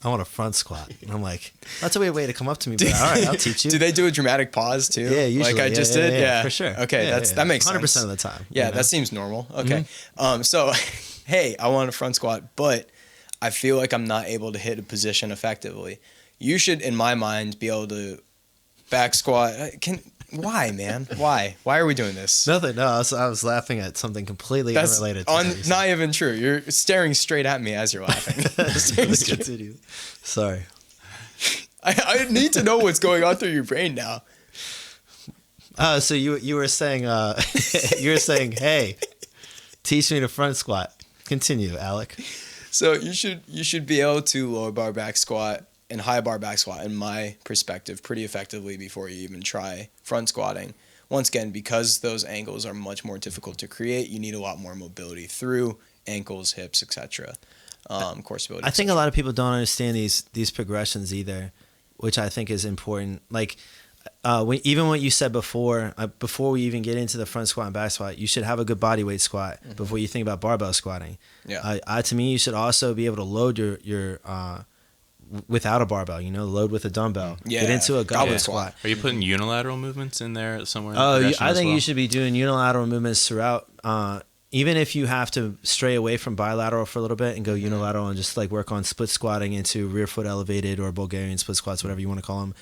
B: I want a front squat." And I'm like, that's a weird way to come up to me, but all right, I'll teach you.
C: Do they do a dramatic pause too?
B: Yeah, usually.
C: Like I just did? Yeah,
B: for sure.
C: Okay, that makes 100% sense.
B: 100% of the time.
C: Yeah, that seems normal. Okay. Mm-hmm. So, hey, I want a front squat, but I feel like I'm not able to hit a position effectively. You should, in my mind, be able to back squat. Why, man? Why are we doing this?
B: Nothing. No, I was laughing at something completely unrelated.
C: Not even true. You're staring straight at me as you're laughing.
B: Let's continue. Sorry.
C: I need to know what's going on through your brain now.
B: So you were saying hey, teach me the front squat. Continue, Alec.
C: So you should be able to lower bar back squat and high bar back squat, in my perspective, pretty effectively before you even try front squatting. Once again, because those angles are much more difficult to create, you need a lot more mobility through ankles, hips, etc. Core stability.
B: I think a lot of people don't understand these progressions either, which I think is important. Like even what you said before we even get into the front squat and back squat, you should have a good body weight squat before you think about barbell squatting. Yeah. To me, you should also be able to load your without a barbell, load with a dumbbell. Yeah. Get into a goblet squat.
D: Are you putting unilateral movements in there somewhere?
B: I think you should be doing unilateral movements throughout. Even if you have to stray away from bilateral for a little bit and go unilateral and just like work on split squatting into rear foot elevated or Bulgarian split squats, whatever you want to call them,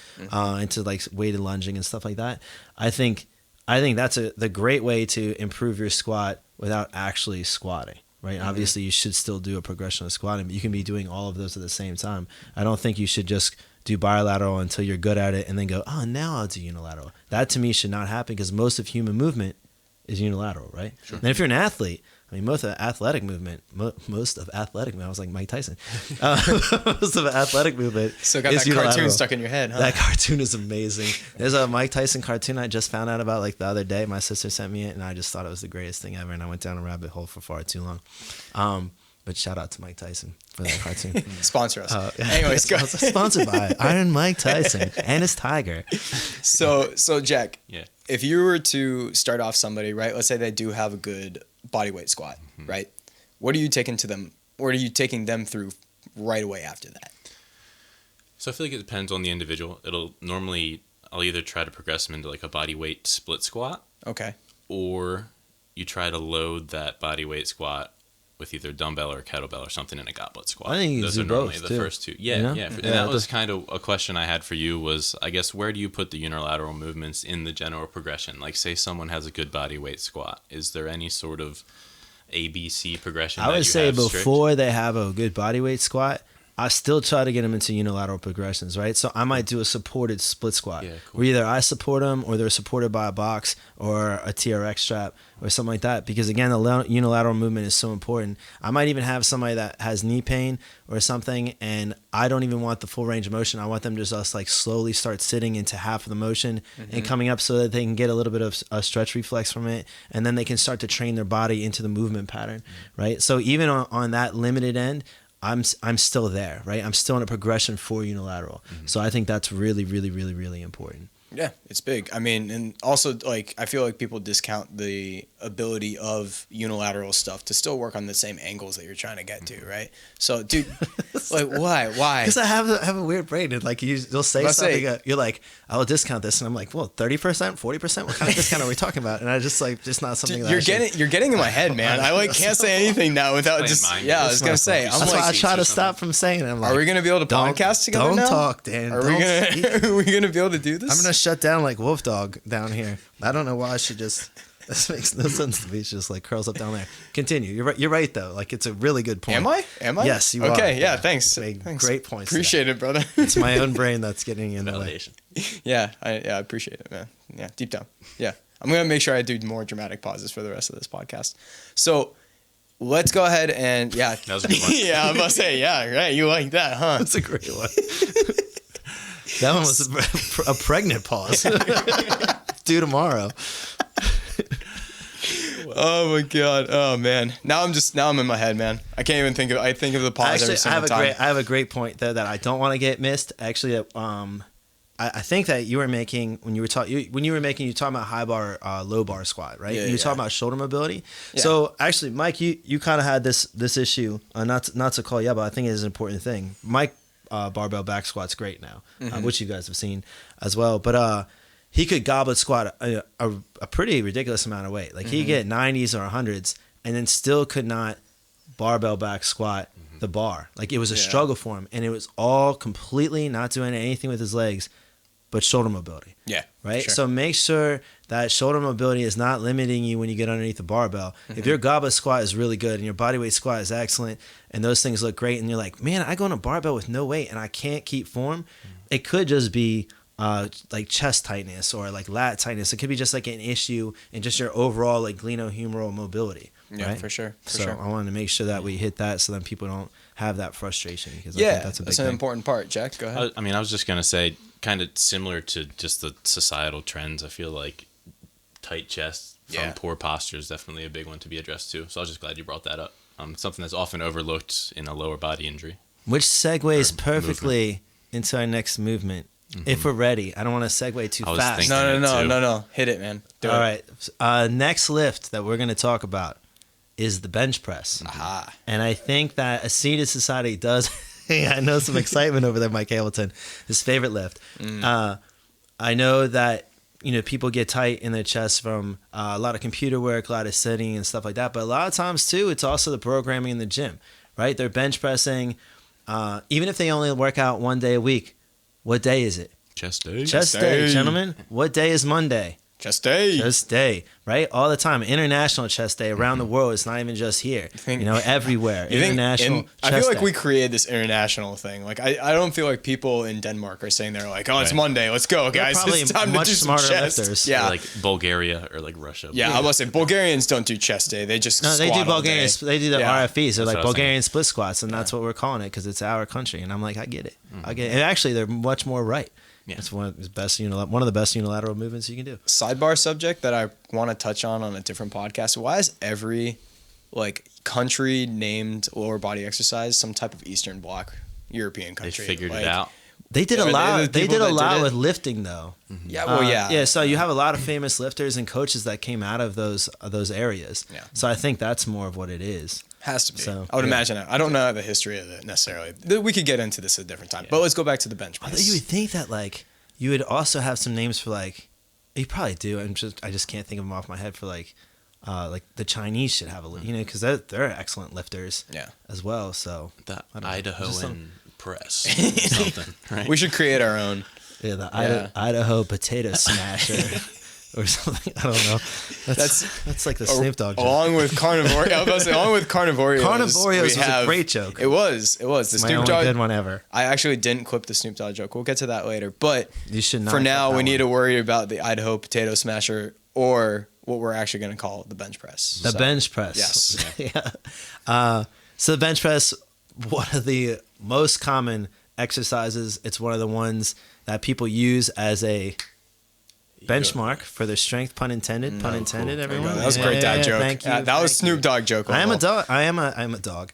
B: into like weighted lunging and stuff like that. I think that's the great way to improve your squat without actually squatting. Right. Mm-hmm. Obviously, you should still do a progression of squatting, but you can be doing all of those at the same time. I don't think you should just do bilateral until you're good at it and then go, oh, now I'll do unilateral. That to me should not happen, because most of human movement is unilateral, right? Sure. And if you're an athlete, I mean, most of athletic movement, I was like Mike Tyson. Most of athletic movement.
C: So got that unilateral. Cartoon stuck in your head, huh?
B: That cartoon is amazing. There's a Mike Tyson cartoon I just found out about like the other day. My sister sent me it, and I just thought it was the greatest thing ever. And I went down a rabbit hole for far too long. But shout out to Mike Tyson for that cartoon.
C: Sponsor us. Anyways,
B: sponsored by Iron Mike Tyson and his tiger.
C: So Jack.
D: Yeah.
C: if you were to start off somebody, right? Let's say they do have a good body weight squat, right? What are you taking to them? What are you taking them through right away after that?
D: So I feel like it depends on the individual. I'll either try to progress them into like a body weight split squat.
C: Okay.
D: Or you try to load that body weight squat with either dumbbell or kettlebell or something in a goblet squat.
B: I think you
D: Those
B: do
D: are normally
B: both,
D: the
B: too.
D: first two. Yeah,
B: You know?
D: yeah. And
B: Yeah,
D: that was kind of a question I had for you was, I guess, where do you put the unilateral movements in the general progression? Like, say someone has a good body weight squat. Is there any sort of ABC progression
B: I would say
D: strict?
B: before they have a good body weight squat, I still try to get them into unilateral progressions, right? So I might do a supported split squat, where either I support them or they're supported by a box or a TRX strap or something like that. Because again, the unilateral movement is so important. I might even have somebody that has knee pain or something, and I don't even want the full range of motion. I want them to just like slowly start sitting into half of the motion and coming up so that they can get a little bit of a stretch reflex from it, and then they can start to train their body into the movement pattern, right? So even on that limited end, I'm still there, right? I'm still in a progression for unilateral. So I think that's really, really, really, really important.
C: Yeah, it's big. I mean, and also, like, I feel like people discount the ability of unilateral stuff to still work on the same angles that you're trying to get to, right? So, dude, like, why?
B: Because I have a weird brain. And like, you'll say something, you're like, I'll discount this. And I'm like, well, 30%, 40%? What kind of discount are we talking about? And I just like, just not something
C: dude,
B: that
C: you're getting in my head, man. I like can't say anything now without just, I was going to say.
B: That's why I try to stop from saying it. I'm like,
C: are we going to be able to podcast together
B: now?
C: now?
B: Don't talk, Dan.
C: Are we going to be able to do this?
B: I'm going to shut down like Wolf Dog down here. I don't know why she just... This makes no sense to me. She just like curls up down there. Continue. You're right though. Like it's a really good point.
C: Am I?
B: Yes, you are.
C: Okay, yeah, thanks.
B: Thanks. Great points.
C: Appreciate it, brother.
B: It's my own brain that's getting in the way.
C: Yeah, I appreciate it, man. Yeah, deep down. Yeah. I'm going to make sure I do more dramatic pauses for the rest of this podcast. So let's go ahead and, That
D: was a good one.
C: Yeah, I'm about to say, yeah, right. You like that, huh?
B: That's a great one. That one was a pregnant pause. Due tomorrow.
C: Oh my god. Oh man. Now I'm in my head, man. I can't even think of the pause every single time.
B: I have a great point there that I don't want to get missed. Actually, I think that you were making when you were talking about high bar, low bar squat, right? You were talking about shoulder mobility. Yeah. So actually, Mike, you kind of had this issue. Not to call you out, but I think it is an important thing. Mike barbell back squat's great now, which you guys have seen as well. But he could goblet squat a pretty ridiculous amount of weight. Like he'd get 90s or 100s and then still could not barbell back squat the bar. Like it was a struggle for him, and it was all completely not doing anything with his legs but shoulder mobility.
C: Yeah.
B: Right?
C: Sure.
B: So make sure that shoulder mobility is not limiting you when you get underneath the barbell. If your goblet squat is really good and your body weight squat is excellent and those things look great and you're like, man, I go on a barbell with no weight and I can't keep form, it could just be like chest tightness or like lat tightness. It could be just like an issue in just your overall like glenohumeral mobility.
C: Yeah,
B: right?
C: for sure.
B: I wanted to make sure that we hit that so then people don't have that frustration, because I think that's a big thing.
C: An important part. Jack, go ahead.
D: I was just going to say, kind of similar to just the societal trends, I feel like tight chest from poor posture is definitely a big one to be addressed too. So I was just glad you brought that up. Something that's often overlooked in a lower body injury.
B: Which segues perfectly into our next movement. If we're ready. I don't want to segue too fast.
C: No. Hit it, man. Do
B: All
C: it.
B: right. Next lift that we're going to talk about is the bench press.
C: Aha.
B: And I think that a seated society does... I know some excitement over there, Mike Hamilton. His favorite lift. I know that people get tight in their chest from a lot of computer work, a lot of sitting and stuff like that. But a lot of times, too, it's also the programming in the gym, right? They're bench pressing. Even if they only work out one day a week, what day is it?
D: Chest day.
B: Chest day, gentlemen. What day is Monday?
C: Chest day.
B: Chest day, right? All the time. International chest day around the world. It's not even just here. Everywhere. International
C: I feel like we created this international thing. Like I don't feel like people in Denmark are saying they're like, it's Monday, let's go, guys. It's time to do some chest.
B: Lifters.
C: Yeah,
D: or like Bulgaria or like Russia.
C: Yeah, I was saying Bulgarians don't do chest day. They just
B: they do Bulgarian. They do the RFEs. They're like Bulgarian split squats, and that's what we're calling it because it's our country. And I'm like, I get it. I get it. And actually, they're much more right. Yeah. It's one of the best unilateral movements you can do.
C: Sidebar subject that I want to touch on a different podcast. Why is every country named lower body exercise some type of Eastern Bloc European country?
D: They figured it out.
B: They did a lot. They did a lot with lifting, though.
C: Yeah, well, yeah.
B: Yeah, so you have a lot of famous lifters and coaches that came out of those areas.
C: Yeah.
B: So I think that's more of what it is.
C: Has to be.
B: So,
C: I would imagine it. I don't know the history of it necessarily. We could get into this at a different time. But let's go back to the bench press.
B: Although you would think that like you would also have some names for like you probably do. I just can't think of them off my head for like the Chinese should have a because they're excellent lifters.
C: Yeah.
B: As well. So
D: The
B: I don't know.
D: Idahoan press or something, right?
C: We should create our own.
B: Yeah, the Idaho potato smasher. Or something, I don't know. That's like the Snoop Dogg joke.
C: Along with Carnivore, I was about to say, along with Carnivorios.
B: Carnivorios was a great joke.
C: It was. The
B: My
C: Snoop
B: only
C: Dogg.
B: good one ever.
C: I actually didn't clip the Snoop Dogg joke. We'll get to that later. But
B: You should not.
C: for now,
B: clip
C: we
B: that
C: need
B: one.
C: to worry about the Idaho potato smasher, or what we're actually going to call the bench press.
B: The
C: So,
B: bench press.
C: Yes.
B: Yeah. So the bench press, one of the most common exercises. It's one of the ones that people use as a benchmark for their strength. Pun intended. Pun intended.
C: There you
B: Everyone.
C: go. That was a great dad joke.
B: Thank you.
C: That was Snoop Dogg joke.
B: I am a
C: overall.
B: dog. I'm a dog.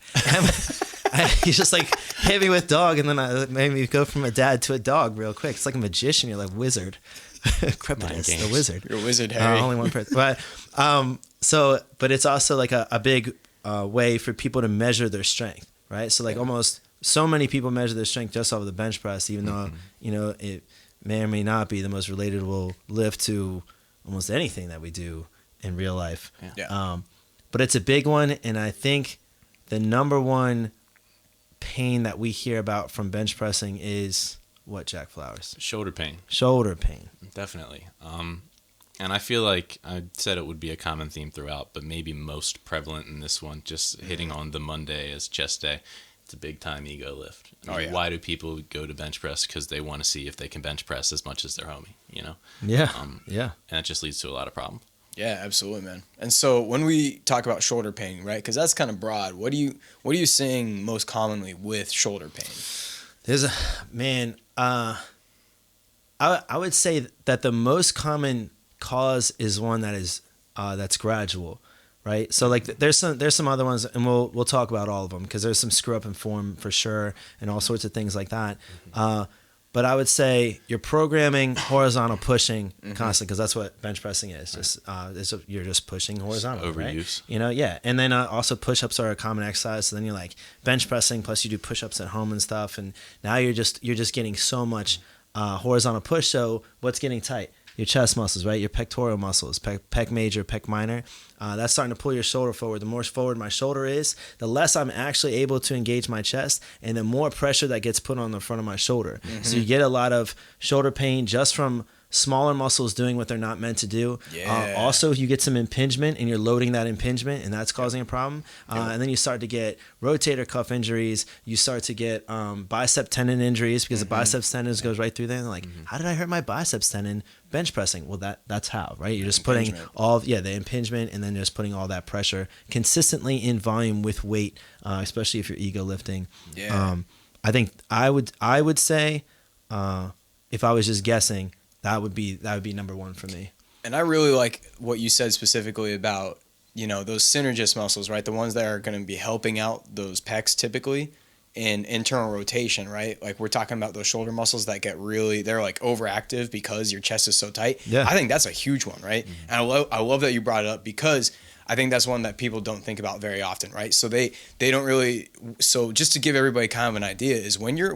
B: He's just like hit me with dog, and then I made me go from a dad to a dog real quick. It's like a magician. You're like wizard. Crepitus, the
D: games.
B: wizard.
C: You're a wizard, Harry.
B: Only one person. But but it's also like a big way for people to measure their strength, right? So like almost so many people measure their strength just off of the bench press, even though it may or may not be the most relatable lift to almost anything that we do in real life.
C: Yeah.
B: But it's a big one, and I think the number one pain that we hear about from bench pressing is what, Jack Flowers?
D: Shoulder pain.
B: Shoulder pain.
D: Definitely. And I feel like I said it would be a common theme throughout, but maybe most prevalent in this one, just hitting on the Monday as chest day. It's a big time ego lift. I mean, why do people go to bench press? Because they want to see if they can bench press as much as their homie,
B: Yeah.
D: And that just leads to a lot of problem.
C: Yeah, absolutely, man. And so when we talk about shoulder pain, right? Because that's kind of broad. What are you seeing most commonly with shoulder pain?
B: There's a man. I would say that the most common cause is one that is that's gradual, right? So like there's some other ones, and we'll talk about all of them because there's some screw up in form for sure, and all sorts of things like that. But I would say you're programming horizontal pushing constantly, because that's what bench pressing is. Just you're just pushing horizontal,
D: Overuse.
B: right? And then also push-ups are a common exercise. So then you're like bench pressing plus you do push-ups at home and stuff, and now you're just getting so much horizontal push. So what's getting tight? Your chest muscles, right? Your pectoral muscles, pec major, pec minor. That's starting to pull your shoulder forward. The more forward my shoulder is, the less I'm actually able to engage my chest, and the more pressure that gets put on the front of my shoulder. So you get a lot of shoulder pain just from smaller muscles doing what they're not meant to do. Also, you get some impingement, and you're loading that impingement, and that's causing a problem. And then you start to get rotator cuff injuries. You start to get bicep tendon injuries, because the biceps tendon goes right through there. And like, how did I hurt my biceps tendon bench pressing? Well, that's how, right? You're just putting the impingement, and then just putting all that pressure consistently in volume with weight, especially if you're ego lifting. I think I would say, if I was just guessing, that would be number one for me.
C: And I really like what you said specifically about, those synergist muscles, right? The ones that are going to be helping out those pecs typically in internal rotation, right? Like we're talking about those shoulder muscles that they're like overactive because your chest is so tight.
B: Yeah.
C: I think that's a huge one, right? And I love that you brought it up, because I think that's one that people don't think about very often, right? So they don't really. So just to give everybody kind of an idea, is when your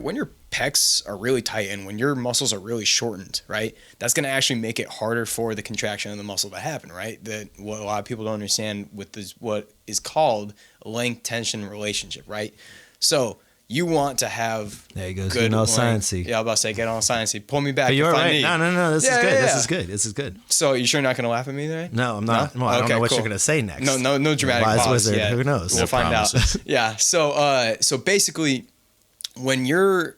C: pecs are really tight and when your muscles are really shortened, right? That's going to actually make it harder for the contraction of the muscle to happen, right? That what a lot of people don't understand with this, what is called a length tension relationship, right? So you want to have
B: There you go.
C: good
B: all
C: length.
B: Sciencey.
C: Yeah, I was about to say get all sciencey. Pull me back.
B: But you're
C: if I
B: right.
C: need.
B: No. This is
C: Yeah,
B: good.
C: yeah,
B: This
C: yeah.
B: is good. This is good.
C: So you sure you're not going to laugh at me today?
B: No, I'm not.
C: No?
B: Well, I don't
C: Okay,
B: know what
C: cool.
B: you're gonna say next.
C: No dramatic
B: Wise
C: pause.
B: wizard.
C: Yeah.
B: Who knows?
C: We'll
D: No
C: find
D: promises.
C: out. Yeah. So basically, when your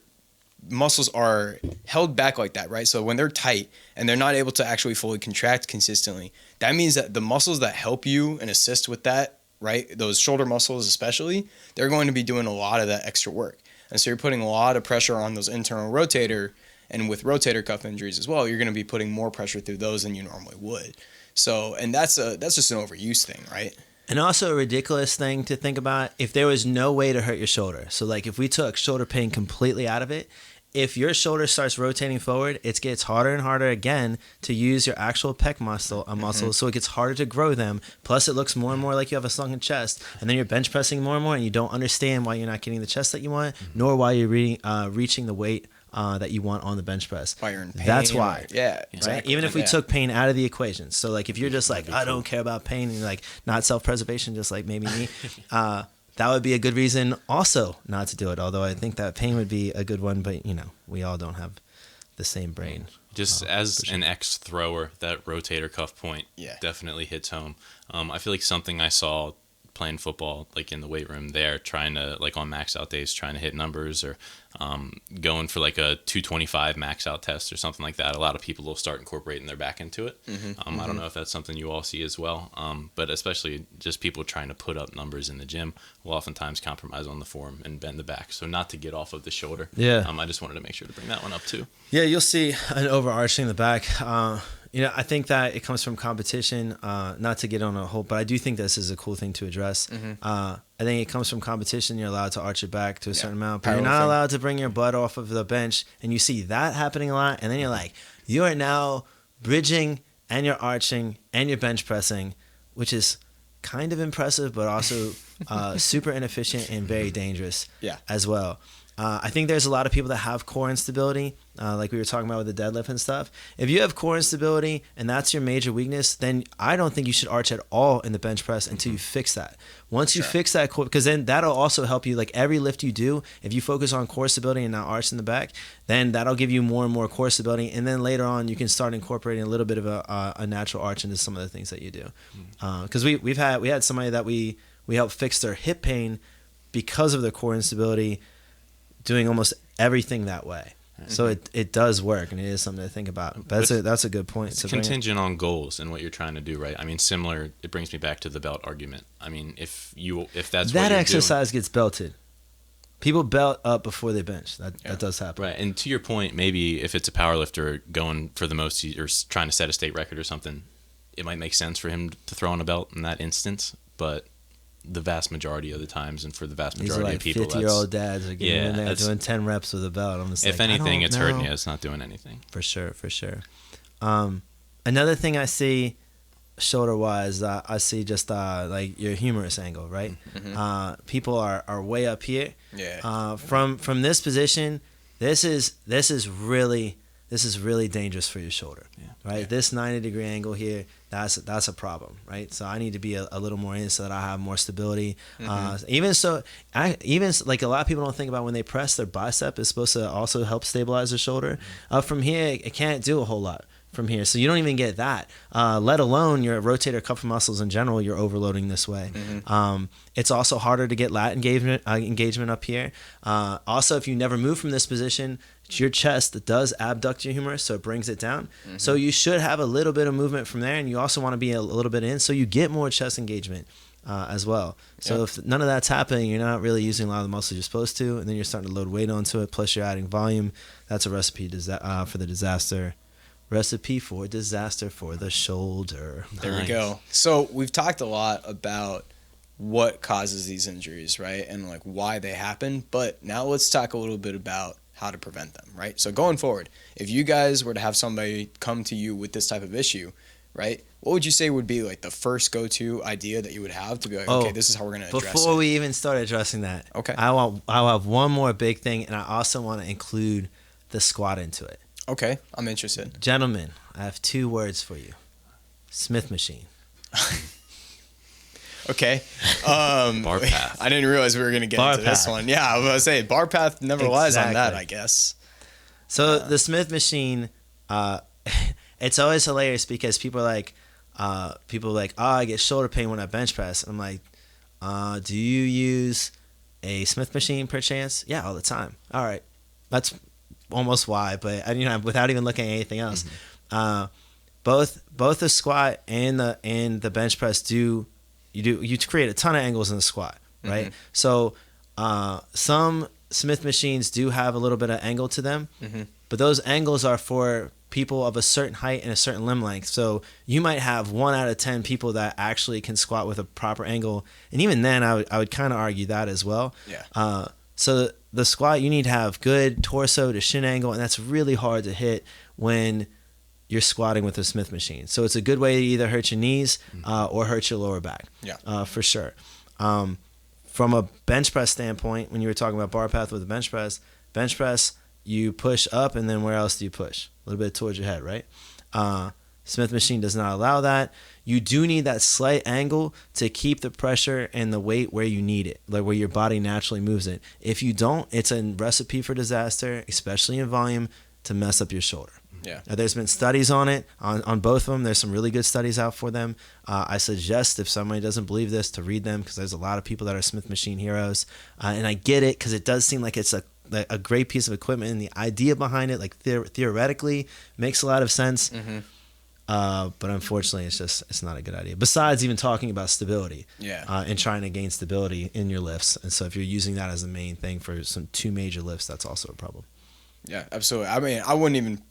C: muscles are held back like that, right? So when they're tight and they're not able to actually fully contract consistently, that means that the muscles that help you and assist with that, right? Those shoulder muscles especially, they're going to be doing a lot of that extra work. And so you're putting a lot of pressure on those internal rotator, and with rotator cuff injuries as well, you're going to be putting more pressure through those than you normally would. So, and that's just an overuse thing, right?
B: And also a ridiculous thing to think about, if there was no way to hurt your shoulder. So like if we took shoulder pain completely out of it, if your shoulder starts rotating forward, it gets harder and harder again to use your actual pec muscle, so it gets harder to grow them. Plus, it looks more and more like you have a sunken chest, and then you're bench pressing more and more, and you don't understand why you're not getting the chest that you want, nor why you're reaching the weight that you want on the bench press.
C: Why you're in pain.
B: That's why.
C: Yeah,
B: exactly. Right? Even if we took pain out of the equation. So like if you're just like, I don't care about pain, and like not self-preservation, just like maybe me, that would be a good reason also not to do it. Although I think that pain would be a good one, but we all don't have the same brain.
D: Just as an ex-thrower, that rotator cuff point definitely hits home. I feel like something I saw playing football, like in the weight room there, trying to, like on max out days, trying to hit numbers, or going for like a 225 max out test or something like that. A lot of people will start incorporating their back into it. I don't know if that's something you all see as well, but especially just people trying to put up numbers in the gym will oftentimes compromise on the form and bend the back. So not to get off of the shoulder. I just wanted to make sure to bring that one up too.
B: Yeah, you'll see an overarching in the back. I think that it comes from competition, not to get on a whole, but I do think this is a cool thing to address. I think it comes from competition. You're allowed to arch your back to a certain amount, but you're not allowed to bring your butt off of the bench. And you see that happening a lot. And then you're like, you are now bridging and you're arching and you're bench pressing, which is kind of impressive, but also super inefficient and very dangerous as well. I think there's a lot of people that have core instability, like we were talking about with the deadlift and stuff. If you have core instability and that's your major weakness, then I don't think you should arch at all in the bench press until you fix that. Once you fix that core, because then that'll also help you, like every lift you do, if you focus on core stability and not arch in the back, then that'll give you more and more core stability. And then later on, you can start incorporating a little bit of a natural arch into some of the things that you do. Because we had somebody that we helped fix their hip pain because of their core instability, doing almost everything that way. So it does work, and it is something to think about. But that's a good point.
D: It's contingent on goals and what you're trying to do, right? I mean, similar. It brings me back to the belt argument. I mean, if that's
B: that
D: what you're
B: exercise gets belted. People belt up before they bench. That does happen.
D: Right. And to your point, maybe if it's a power lifter going for the most or trying to set a state record or something, it might make sense for him to throw on a belt in that instance. But the vast majority of the times, and for the vast majority of people,
B: 50-year-old dads are getting in there doing 10 reps with a belt. I'm just
D: if anything, it's hurting you. It's not doing anything.
B: For sure. Another thing I see shoulder-wise, I see just like your humerus angle, right? People are way up here. From this position, this is really dangerous for your shoulder, right? This 90-degree angle here, that's a problem, right? So I need to be a little more in so that I have more stability. Even like a lot of people don't think about when they press, their bicep is supposed to also help stabilize the shoulder. From here, it can't do a whole lot from here, so you don't even get that. Let alone your rotator cuff muscles in general, you're overloading this way. It's also harder to get lat engagement up here. Also, if you never move from this position, your chest does abduct your humerus, so it brings it down. So you should have a little bit of movement from there, and you also want to be a little bit in, so you get more chest engagement as well. So if none of that's happening, you're not really using a lot of the muscles you're supposed to, and then you're starting to load weight onto it, plus you're adding volume. That's a recipe for the disaster. Recipe for disaster for the shoulder.
C: There we go. So we've talked a lot about what causes these injuries, right? And like why they happen. But now let's talk a little bit about how to prevent them, right? So going forward, if you guys were to have somebody come to you with this type of issue, right, what would you say would be like the first go-to idea that you would have to be like, okay, this is how we're going to address it?
B: Before we even start addressing that, I'll have one more big thing, and I also want to include the squat into it.
C: Okay, I'm interested.
B: Gentlemen, I have 2 words for you. Smith machine.
C: Okay.
D: Bar path.
C: I didn't realize we were going to get into this one. Yeah, I was going to say, bar path never lies on that, I guess.
B: So the Smith machine, it's always hilarious because people are like, oh, I get shoulder pain when I bench press. I'm like, do you use a Smith machine per chance? Yeah, all the time. All right. That's almost why, but without even looking at anything else. Both the squat and the bench press you create a ton of angles in the squat, right? So some Smith machines do have a little bit of angle to them, but those angles are for people of a certain height and a certain limb length. So you might have 1 out of 10 people that actually can squat with a proper angle, and even then I would kind of argue that as well. So the squat, you need to have good torso to shin angle, and that's really hard to hit when you're squatting with a Smith machine. So it's a good way to either hurt your knees or hurt your lower back.
C: Yeah.
B: For sure. From a bench press standpoint, when you were talking about bar path with the bench press, you push up, and then where else do you push? A little bit towards your head, right? Smith machine does not allow that. You do need that slight angle to keep the pressure and the weight where you need it, like where your body naturally moves it. If you don't, it's a recipe for disaster, especially in volume, to mess up your shoulder.
C: Yeah.
B: Now, there's been studies on it, on both of them. There's some really good studies out for them. I suggest, if somebody doesn't believe this, to read them, because there's a lot of people that are Smith machine heroes. And I get it, because it does seem like it's a great piece of equipment, and the idea behind it, like theoretically, makes a lot of sense.
C: Mm-hmm.
B: But unfortunately, it's not a good idea. Besides even talking about stability, and trying to gain stability in your lifts. And so if you're using that as the main thing for some 2 major lifts, that's also a problem.
C: Yeah, absolutely. I mean, I wouldn't even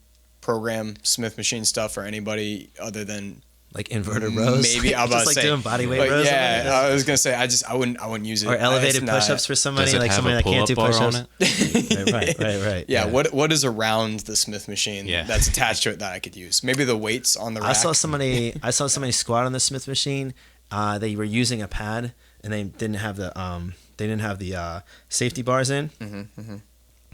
C: program Smith machine stuff for anybody other than
B: like inverted rows.
C: Maybe I was about to say
B: doing body weight rows.
C: Yeah, I was gonna say I wouldn't use it.
B: Or elevated push-ups for somebody, like somebody that can't do push-ups. Right.
C: Yeah. What is around the Smith machine that's attached to it that I could use? Maybe the weights on the rack.
B: I saw somebody squat on the Smith machine. They were using a pad, and they didn't have the safety bars in.
C: Mm-hmm.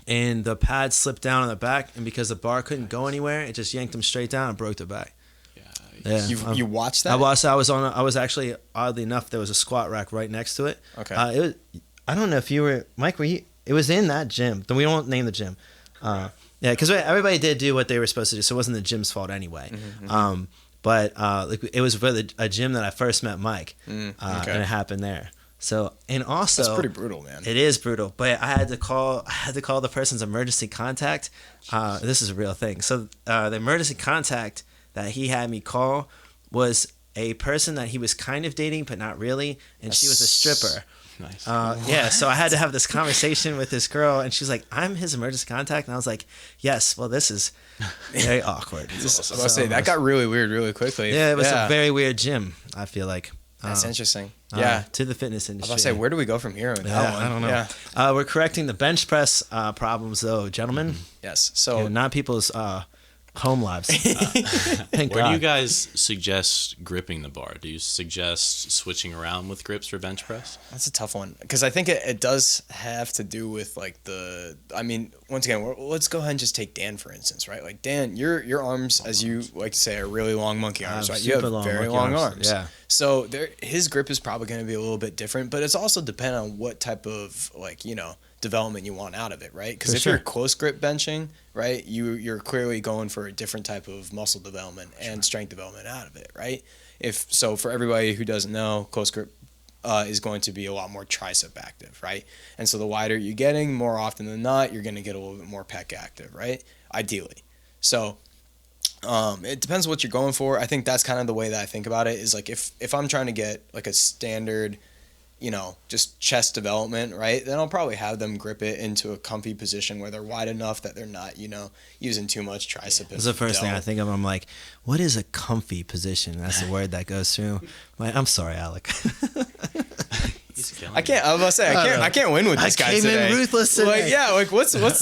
B: And the pad slipped down on the back, and because the bar couldn't go anywhere, it just yanked them straight down and broke their back. Yeah.
C: You watched that?
B: I watched that. I was actually, oddly enough, there was a squat rack right next to it.
C: Okay.
B: I don't know if you were, Mike, it was in that gym. We won't name the gym. Yeah, because everybody did do what they were supposed to do, so it wasn't the gym's fault anyway. Mm-hmm. But it was for a gym that I first met Mike, and it happened there. So, and also,
C: that's pretty brutal, man.
B: It is brutal, but I had to call the person's emergency contact. This is a real thing. So the emergency contact that he had me call was a person that he was kind of dating, but not really, and she was a stripper.
D: Nice.
B: Yeah, so I had to have this conversation with this girl, and she's like, "I'm his emergency contact," and I was like, "Yes, well, this is very awkward."
C: I was about to say, that got really weird really quickly.
B: Yeah, it was a very weird gym, I feel like.
C: That's interesting. Yeah.
B: To the fitness industry.
C: I was about to say, where do we go from here?
B: I don't know. Yeah. We're correcting the bench press problems, though, gentlemen.
C: Yes. So
B: not people's home lives. Thank
D: Where
B: God.
D: do you guys suggest gripping the bar? Do you suggest switching around with grips for bench press?
C: That's a tough one, because I think it does have to do with like once again, let's go ahead and just take Dan for instance, right? Like Dan, your arms, as you like to say, are really long monkey arms, right? You have very long arms.
B: Yeah.
C: So his grip is probably going to be a little bit different, but it's also dependent on what type of development you want out of it, right? Because if you're close grip benching, right, you're clearly going for a different type of muscle development and strength development out of it, right? So for everybody who doesn't know, close grip is going to be a lot more tricep active, right? And so the wider you're getting, more often than not, you're going to get a little bit more pec active, right? Ideally. So it depends what you're going for. I think that's kind of the way that I think about it, is like if I'm trying to get like a standard, just chest development, right, then I'll probably have them grip it into a comfy position where they're wide enough that they're not, using too much tricep.
B: That's the first thing I think of. I'm like, what is a comfy position? That's the word that goes through. I'm sorry, Alec.
C: I can't. I was about to say I can't win with this guy today.
B: I came in ruthless today.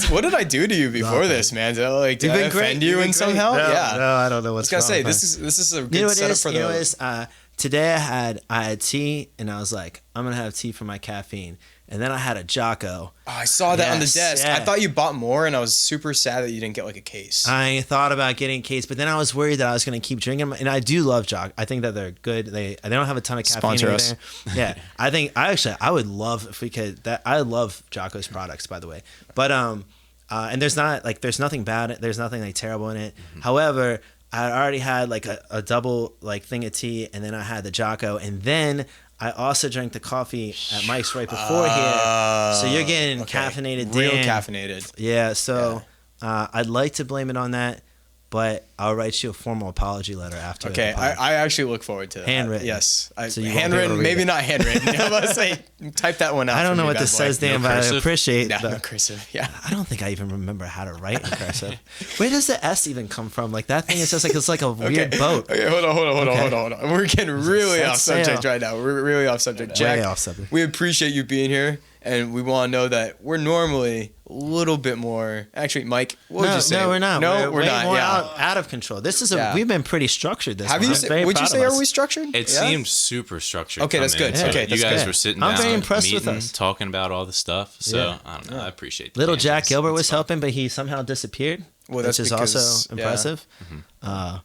C: What did I do to you before this, man? Did I offend you in somehow?
B: No,
C: yeah.
B: No, I don't know what's
C: going on.
B: I was
C: gonna say this is a good setup for the.
B: Today I had tea, and I was like, I'm gonna have tea for my caffeine, and then I had a Jocko.
C: Oh, I saw that on the desk. Yeah. I thought you bought more, and I was super sad that you didn't get like a case.
B: I thought about getting a case, but then I was worried that I was gonna keep drinking them, and I do love Jocko. I think that they're good. They don't have a ton of caffeine
C: Sponsor
B: in
C: us.
B: there. Yeah, I would love if we could. I love Jocko's products, by the way, but and there's nothing bad. There's nothing like terrible in it. Mm-hmm. However, I already had like a double like thing of tea, and then I had the Jocko, and then I also drank the coffee at Mike's right before here. So you're getting caffeinated,
C: real
B: Dan.
C: caffeinated.
B: Yeah. So I'd like to blame it on that, but I'll write you a formal apology letter after.
C: Okay, I actually look forward to that.
B: Handwritten.
C: Yes.
B: So you
C: handwritten, maybe not handwritten. I'm about to say, type that one out.
B: I don't know what this says, Dan, but I appreciate
C: that. No cursive, yeah.
B: I don't think I even remember how to write in cursive. Where does the S even come from? Like that thing is just like, it's like a weird boat.
C: Okay, hold on. We're getting really off subject right now. We're really off subject. Jack,
B: way off subject.
C: We appreciate you being here. and we want to know that we're normally a little bit more. Actually, Mike, what would you say?
B: No, we're not.
C: No, we're
B: way
C: not.
B: More
C: Yeah.
B: out of control. This is
C: Yeah.
B: we've been pretty structured. This
C: Have
B: one.
C: you?
B: I'm very
C: Would you
B: proud
C: say
B: of
C: are
B: us.
C: we structured?
D: It
C: Yeah?
D: seemed super structured.
C: Okay, that's
D: coming
C: good.
D: into
C: Okay,
D: it. You
C: that's
D: guys
C: good.
D: were sitting
B: I'm
D: down,
B: very impressed with
D: meeting,
B: us.
D: talking about all the stuff. So
B: Yeah.
D: I don't know. I appreciate the
B: Little Jack
D: tangents.
B: Gilbert
D: It's
B: was
D: fun.
B: helping, but he somehow disappeared,
C: Well, that's
B: which is
C: because-
B: also
C: yeah.
B: impressive.
D: Mm-hmm.
B: I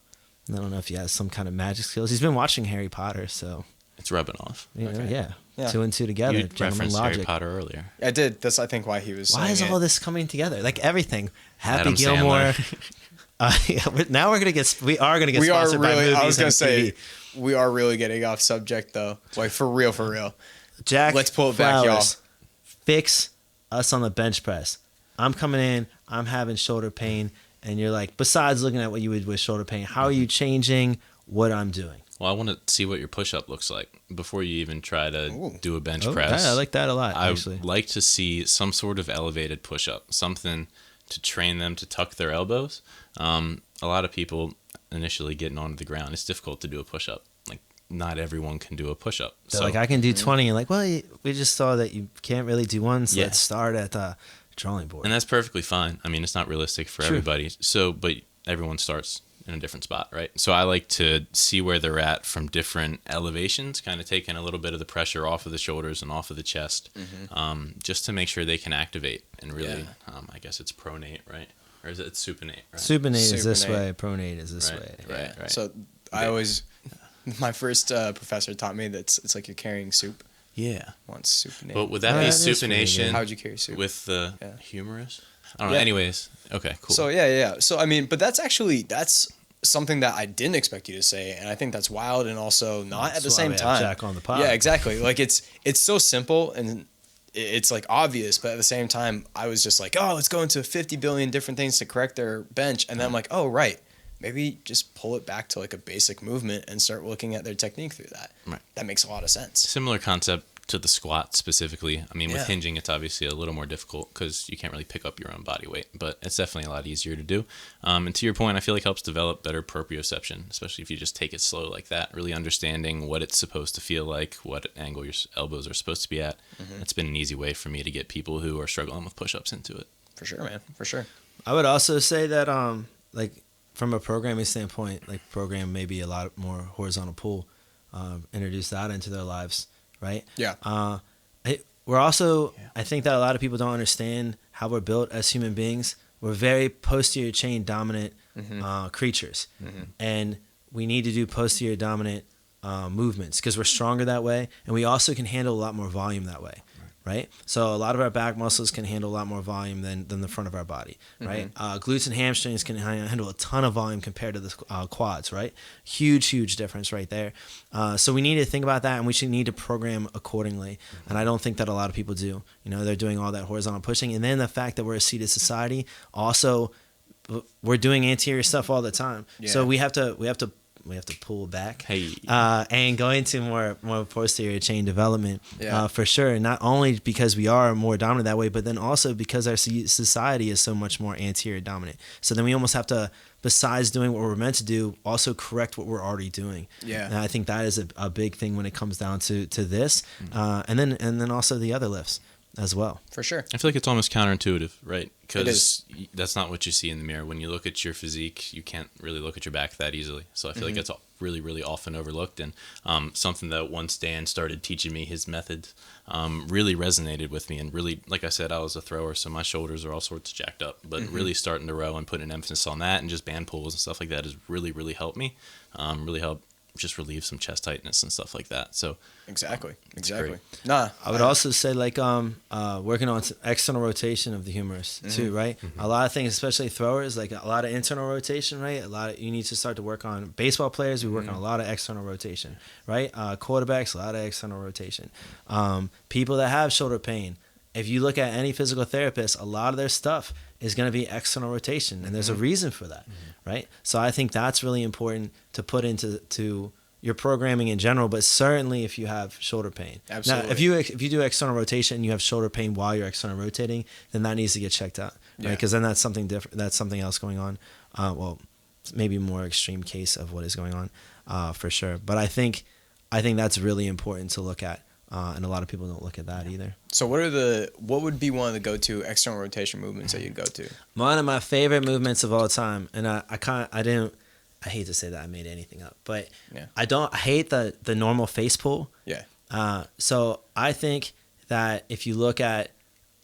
B: don't know if he has some kind of magic skills. He's been watching Harry Potter, so
D: It's rubbing off.
B: yeah.
C: Yeah.
B: 2 and 2 together.
D: You
B: Gentleman
D: referenced Harry
B: logic.
D: Potter earlier.
C: I did. That's I think why he was.
B: Why is
C: saying
B: all
C: it.
B: this coming together? Like everything. Happy
D: Adam
B: Gilmore.
D: Sandler.
B: Now we're gonna get. We are gonna get
C: We are
B: sponsored by
C: really.
B: movies
C: I was gonna
B: and
C: say
B: TV.
C: we are really getting off subject though. Like for real, for real.
B: Jack,
C: Let's pull it back,
B: Flowers, fix us on the bench press. I'm coming in. I'm having shoulder pain, and you're like, besides looking at what you would with shoulder pain, how are you changing what I'm doing?
D: Well, I want to see what your push-up looks like before you even try to
C: Ooh.
D: do a bench
B: Oh,
D: press.
B: I like that a lot.
D: I
B: Actually,
D: would like to see some sort of elevated push-up, something to train them to tuck their elbows. A lot of people initially getting onto the ground, it's difficult to do a push-up. Like, not everyone can do a push-up.
B: they're like, I can do 20, and like, well, we just saw that you can't really do one, so
D: Yeah.
B: let's start at the drawing board.
D: And that's perfectly fine. I mean, it's not realistic for
B: True.
D: everybody. So, but everyone starts in a different spot, right? So I like to see where they're at from different elevations, kind of taking a little bit of the pressure off of the shoulders and off of the chest, just to make sure they can activate and really, I guess it's pronate, right? Or is it supinate, right?
B: Supinate is this
C: Supinate.
B: way. Pronate is this
D: Right,
B: way.
D: right.
C: Yeah. So I always, my first professor taught me that it's like you're carrying soup.
D: Yeah.
C: Once supinate.
D: But would that
B: Oh,
D: be
B: that is really
D: supination
B: good.
C: How would you carry soup?
D: with the
C: Yeah.
D: humerus? I don't know.
C: Yeah.
D: Anyways, okay, cool.
C: So yeah. So I mean, but that's something that I didn't expect you to say, and I think that's wild and also not at the
B: That's why
C: same
B: we have
C: time.
B: Jack on the pod.
C: Yeah, exactly. Like it's so simple and it's like obvious, but at the same time, I was just like, oh, let's go into 50 billion different things to correct their bench, and then I'm like, oh right, maybe just pull it back to like a basic movement and start looking at their technique through that.
D: Right.
C: That makes a lot of sense.
D: Similar concept to the squat specifically. I mean, with
C: Yeah.
D: hinging, it's obviously a little more difficult because you can't really pick up your own body weight, but it's definitely a lot easier to do. And to your point, I feel like helps develop better proprioception, especially if you just take it slow like that, really understanding what it's supposed to feel like, what angle your elbows are supposed to be at. It's been an easy way for me to get people who are struggling with push-ups into it.
C: For sure, man. For sure.
B: I would also say that like from a programming standpoint, like program maybe a lot more horizontal pull, introduce that into their lives, right?
C: Yeah.
B: We're also, I think that a lot of people don't understand how we're built as human beings. We're very posterior chain dominant creatures, and we need to do posterior dominant movements because we're stronger that way, and we also can handle a lot more volume that way. Right, so a lot of our back muscles can handle a lot more volume than the front of our body, right? Glutes and hamstrings can handle a ton of volume compared to the quads, right? Huge difference right there. So we need to think about that, and we should need to program accordingly. And I don't think that a lot of people do. You know, they're doing all that horizontal pushing, and then the fact that we're a seated society, also we're doing anterior stuff all the time.
C: Yeah.
B: So we have to pull back
D: Hey.
B: and go into more posterior chain development
C: Yeah.
B: for sure. Not only because we are more dominant that way, but then also because our society is so much more anterior dominant. So then we almost have to, besides doing what we're meant to do, also correct what we're already doing.
C: Yeah.
B: And I think that is a big thing when it comes down to this, and then also the other lifts as well.
C: For sure.
D: I feel like it's almost counterintuitive, right?
C: It
D: Because that's not what you see in the mirror. When you look at your physique, you can't really look at your back that easily. So I feel like that's really often overlooked. And something that once Dan started teaching me his methods really resonated with me. And really, like I said, I was a thrower, so my shoulders are all sorts of jacked up. But really starting to row and putting an emphasis on that and just band pulls and stuff like that has really helped me. Really helped just relieve some chest tightness and stuff like that. So
C: Exactly.
D: great.
C: Nah.
B: I would also say like working on external rotation of the humerus too, right? A lot of things, especially throwers, like a lot of internal rotation, right? You need to start to work on baseball players. We work on a lot of external rotation, right? Quarterbacks, a lot of external rotation. People that have shoulder pain, if you look at any physical therapist, a lot of their stuff is going to be external rotation, and there's a reason for that, right? So I think that's really important to put into your programming in general, but certainly if you have shoulder pain.
C: Absolutely.
B: Now, if you do external rotation and you have shoulder pain while you're external rotating, then that needs to get checked out, right?
C: Yeah.
B: Because then that's something different. That's something else going on. Well, maybe more extreme case of what is going on, for sure. But I think that's really important to look at And a lot of people don't look at that either.
C: So what would be one of the go-to external rotation movements that you'd go to?
B: One of my favorite movements of all time, and I hate to say that I made anything up, but
C: Yeah.
B: I hate the normal face pull.
C: Yeah.
B: So I think that if you look at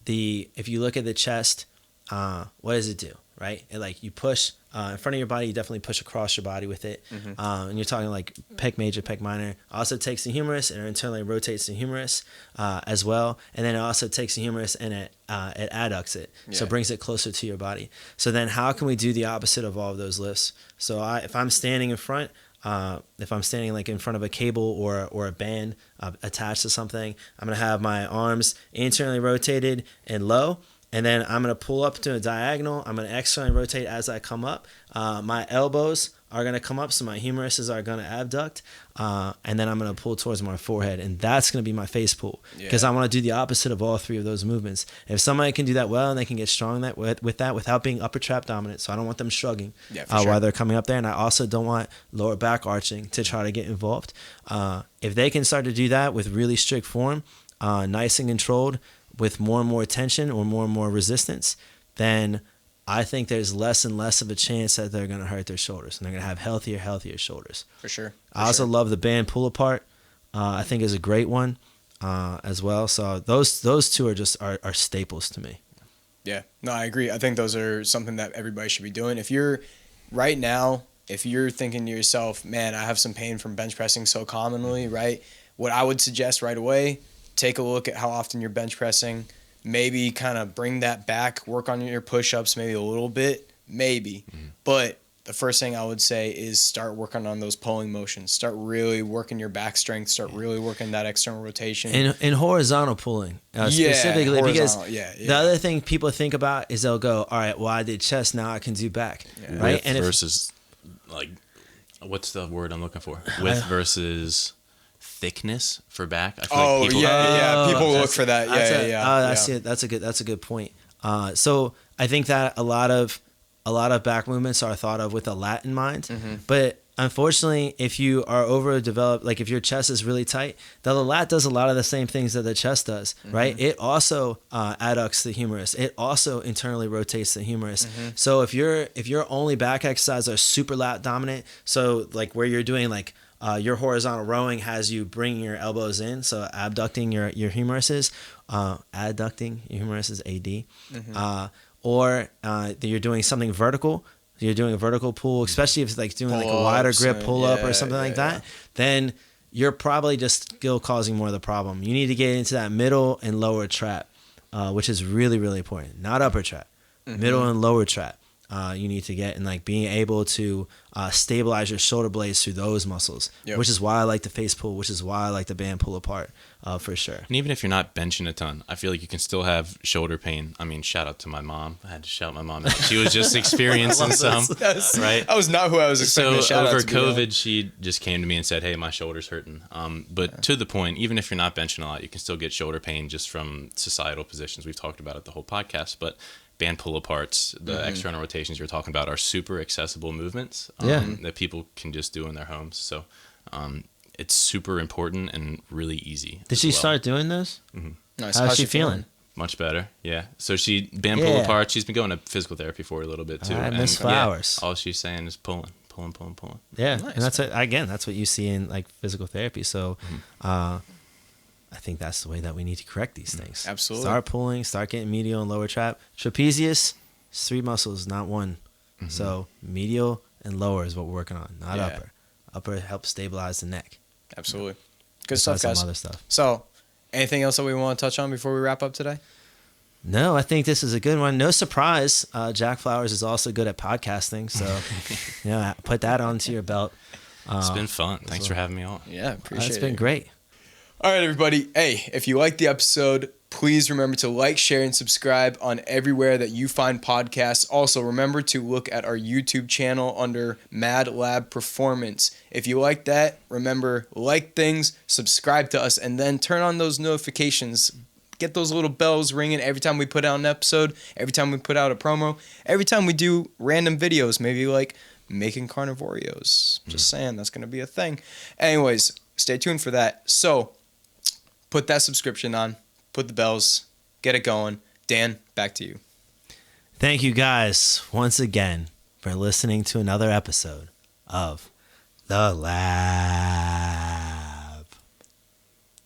B: the chest, what does it do, right? You push in front of your body, you definitely push across your body with it. And you're talking like pec major, pec minor. Also takes the humerus and it internally rotates the humerus as well. And then it also takes the humerus and it adducts it. So it brings it closer to your body. So then how can we do the opposite of all of those lifts? So if I'm standing in front, if I'm standing like in front of a cable or a band attached to something, I'm going to have my arms internally rotated and low. And then I'm going to pull up to a diagonal. I'm going to externally rotate as I come up. My elbows are going to come up, so my humeruses are going to abduct. And then I'm going to pull towards my forehead. And that's going to be my face pull. Because I want to do the opposite of all three of those movements. If somebody can do that well and they can get strong with that without being upper trap dominant, so I don't want them shrugging while they're coming up there. And I also don't want lower back arching to try to get involved. If they can start to do that with really strict form, nice and controlled, with more and more tension or more resistance, then I think there's less and less of a chance that they're going to hurt their shoulders and they're going to have healthier shoulders.
C: For sure.
B: I also love the band pull apart. I think is a great one as well. So those two are staples to me.
C: Yeah, no, I agree. I think those are something that everybody should be doing. If you're thinking to yourself, man, I have some pain from bench pressing so commonly, right? What I would suggest right away, take a look at how often you're bench pressing, maybe kind of bring that back, work on your push-ups maybe a little bit, maybe. But the first thing I would say is start working on those pulling motions. Start really working your back strength. Start really working that external rotation.
B: And horizontal pulling, specifically, because
C: the
B: other thing people think about is they'll go, all right, well, I did chest, now I can do back. Right?
D: Width versus, what's the word I'm looking for? Width versus thickness for back. I feel
C: people look for that.
B: That's a good point. So I think that a lot of back movements are thought of with a lat in mind, but unfortunately, if you are overdeveloped, like if your chest is really tight, the lat does a lot of the same things that the chest does, right? It also adducts the humerus. It also internally rotates the humerus. So if your only back exercises are super lat dominant, so like where you're doing like your horizontal rowing has you bringing your elbows in, so abducting your humeruses, adducting your humeruses, AD, or you're doing something vertical. You're doing a vertical pull, especially if it's like doing like a wider grip pull up or something like that. Then you're probably just still causing more of the problem. You need to get into that middle and lower trap, which is really, really important. Not upper trap, middle and lower trap. You need to get, and like being able to stabilize your shoulder blades through those muscles, which is why I like the face pull, which is why I like the band pull apart, for sure.
D: And even if you're not benching a ton, I feel like you can still have shoulder pain. I mean, shout out to my mom. I had to shout my mom out. She was just experiencing some, right?
C: That was not who I was expecting to shout out to.
D: So over COVID, she just came to me and said, hey, my shoulder's hurting. But to the point, even if you're not benching a lot, you can still get shoulder pain just from societal positions. We've talked about it the whole podcast, but band pull aparts, the external rotations you're talking about are super accessible movements that people can just do in their homes. So it's super important and really easy.
B: Did she start doing this?
C: Nice.
B: How's she feeling?
D: Much better, yeah. So she band pull apart. She's been going to physical therapy for a little bit too.
B: Miss Flowers.
D: All she's saying is pulling.
B: Yeah,
C: nice.
B: And that's what you see in like physical therapy. So I think that's the way that we need to correct these things.
C: Absolutely.
B: Start pulling, start getting medial and lower trap. Trapezius, it's 3 muscles, not one. So medial and lower is what we're working on, not upper. Upper helps stabilize the neck.
C: Absolutely. Good stuff, guys.
B: Some other stuff.
C: So, anything else that we want to touch on before we wrap up today?
B: No, I think this is a good one. No surprise, Jack Flowers is also good at podcasting. So, put that onto your belt.
D: It's been fun. Thanks for having me on.
C: Yeah, appreciate it.
B: It's been great.
C: All right, everybody. Hey, if you liked the episode, please remember to like, share, and subscribe on everywhere that you find podcasts. Also, remember to look at our YouTube channel under Madlab Performance. If you like that, remember, like things, subscribe to us, and then turn on those notifications. Get those little bells ringing every time we put out an episode, every time we put out a promo, every time we do random videos, maybe like making carnivorios. Just saying, that's going to be a thing. Anyways, stay tuned for that. So, put that subscription on, put the bells, get it going. Dan, back to you.
B: Thank you guys once again for listening to another episode of The Lab.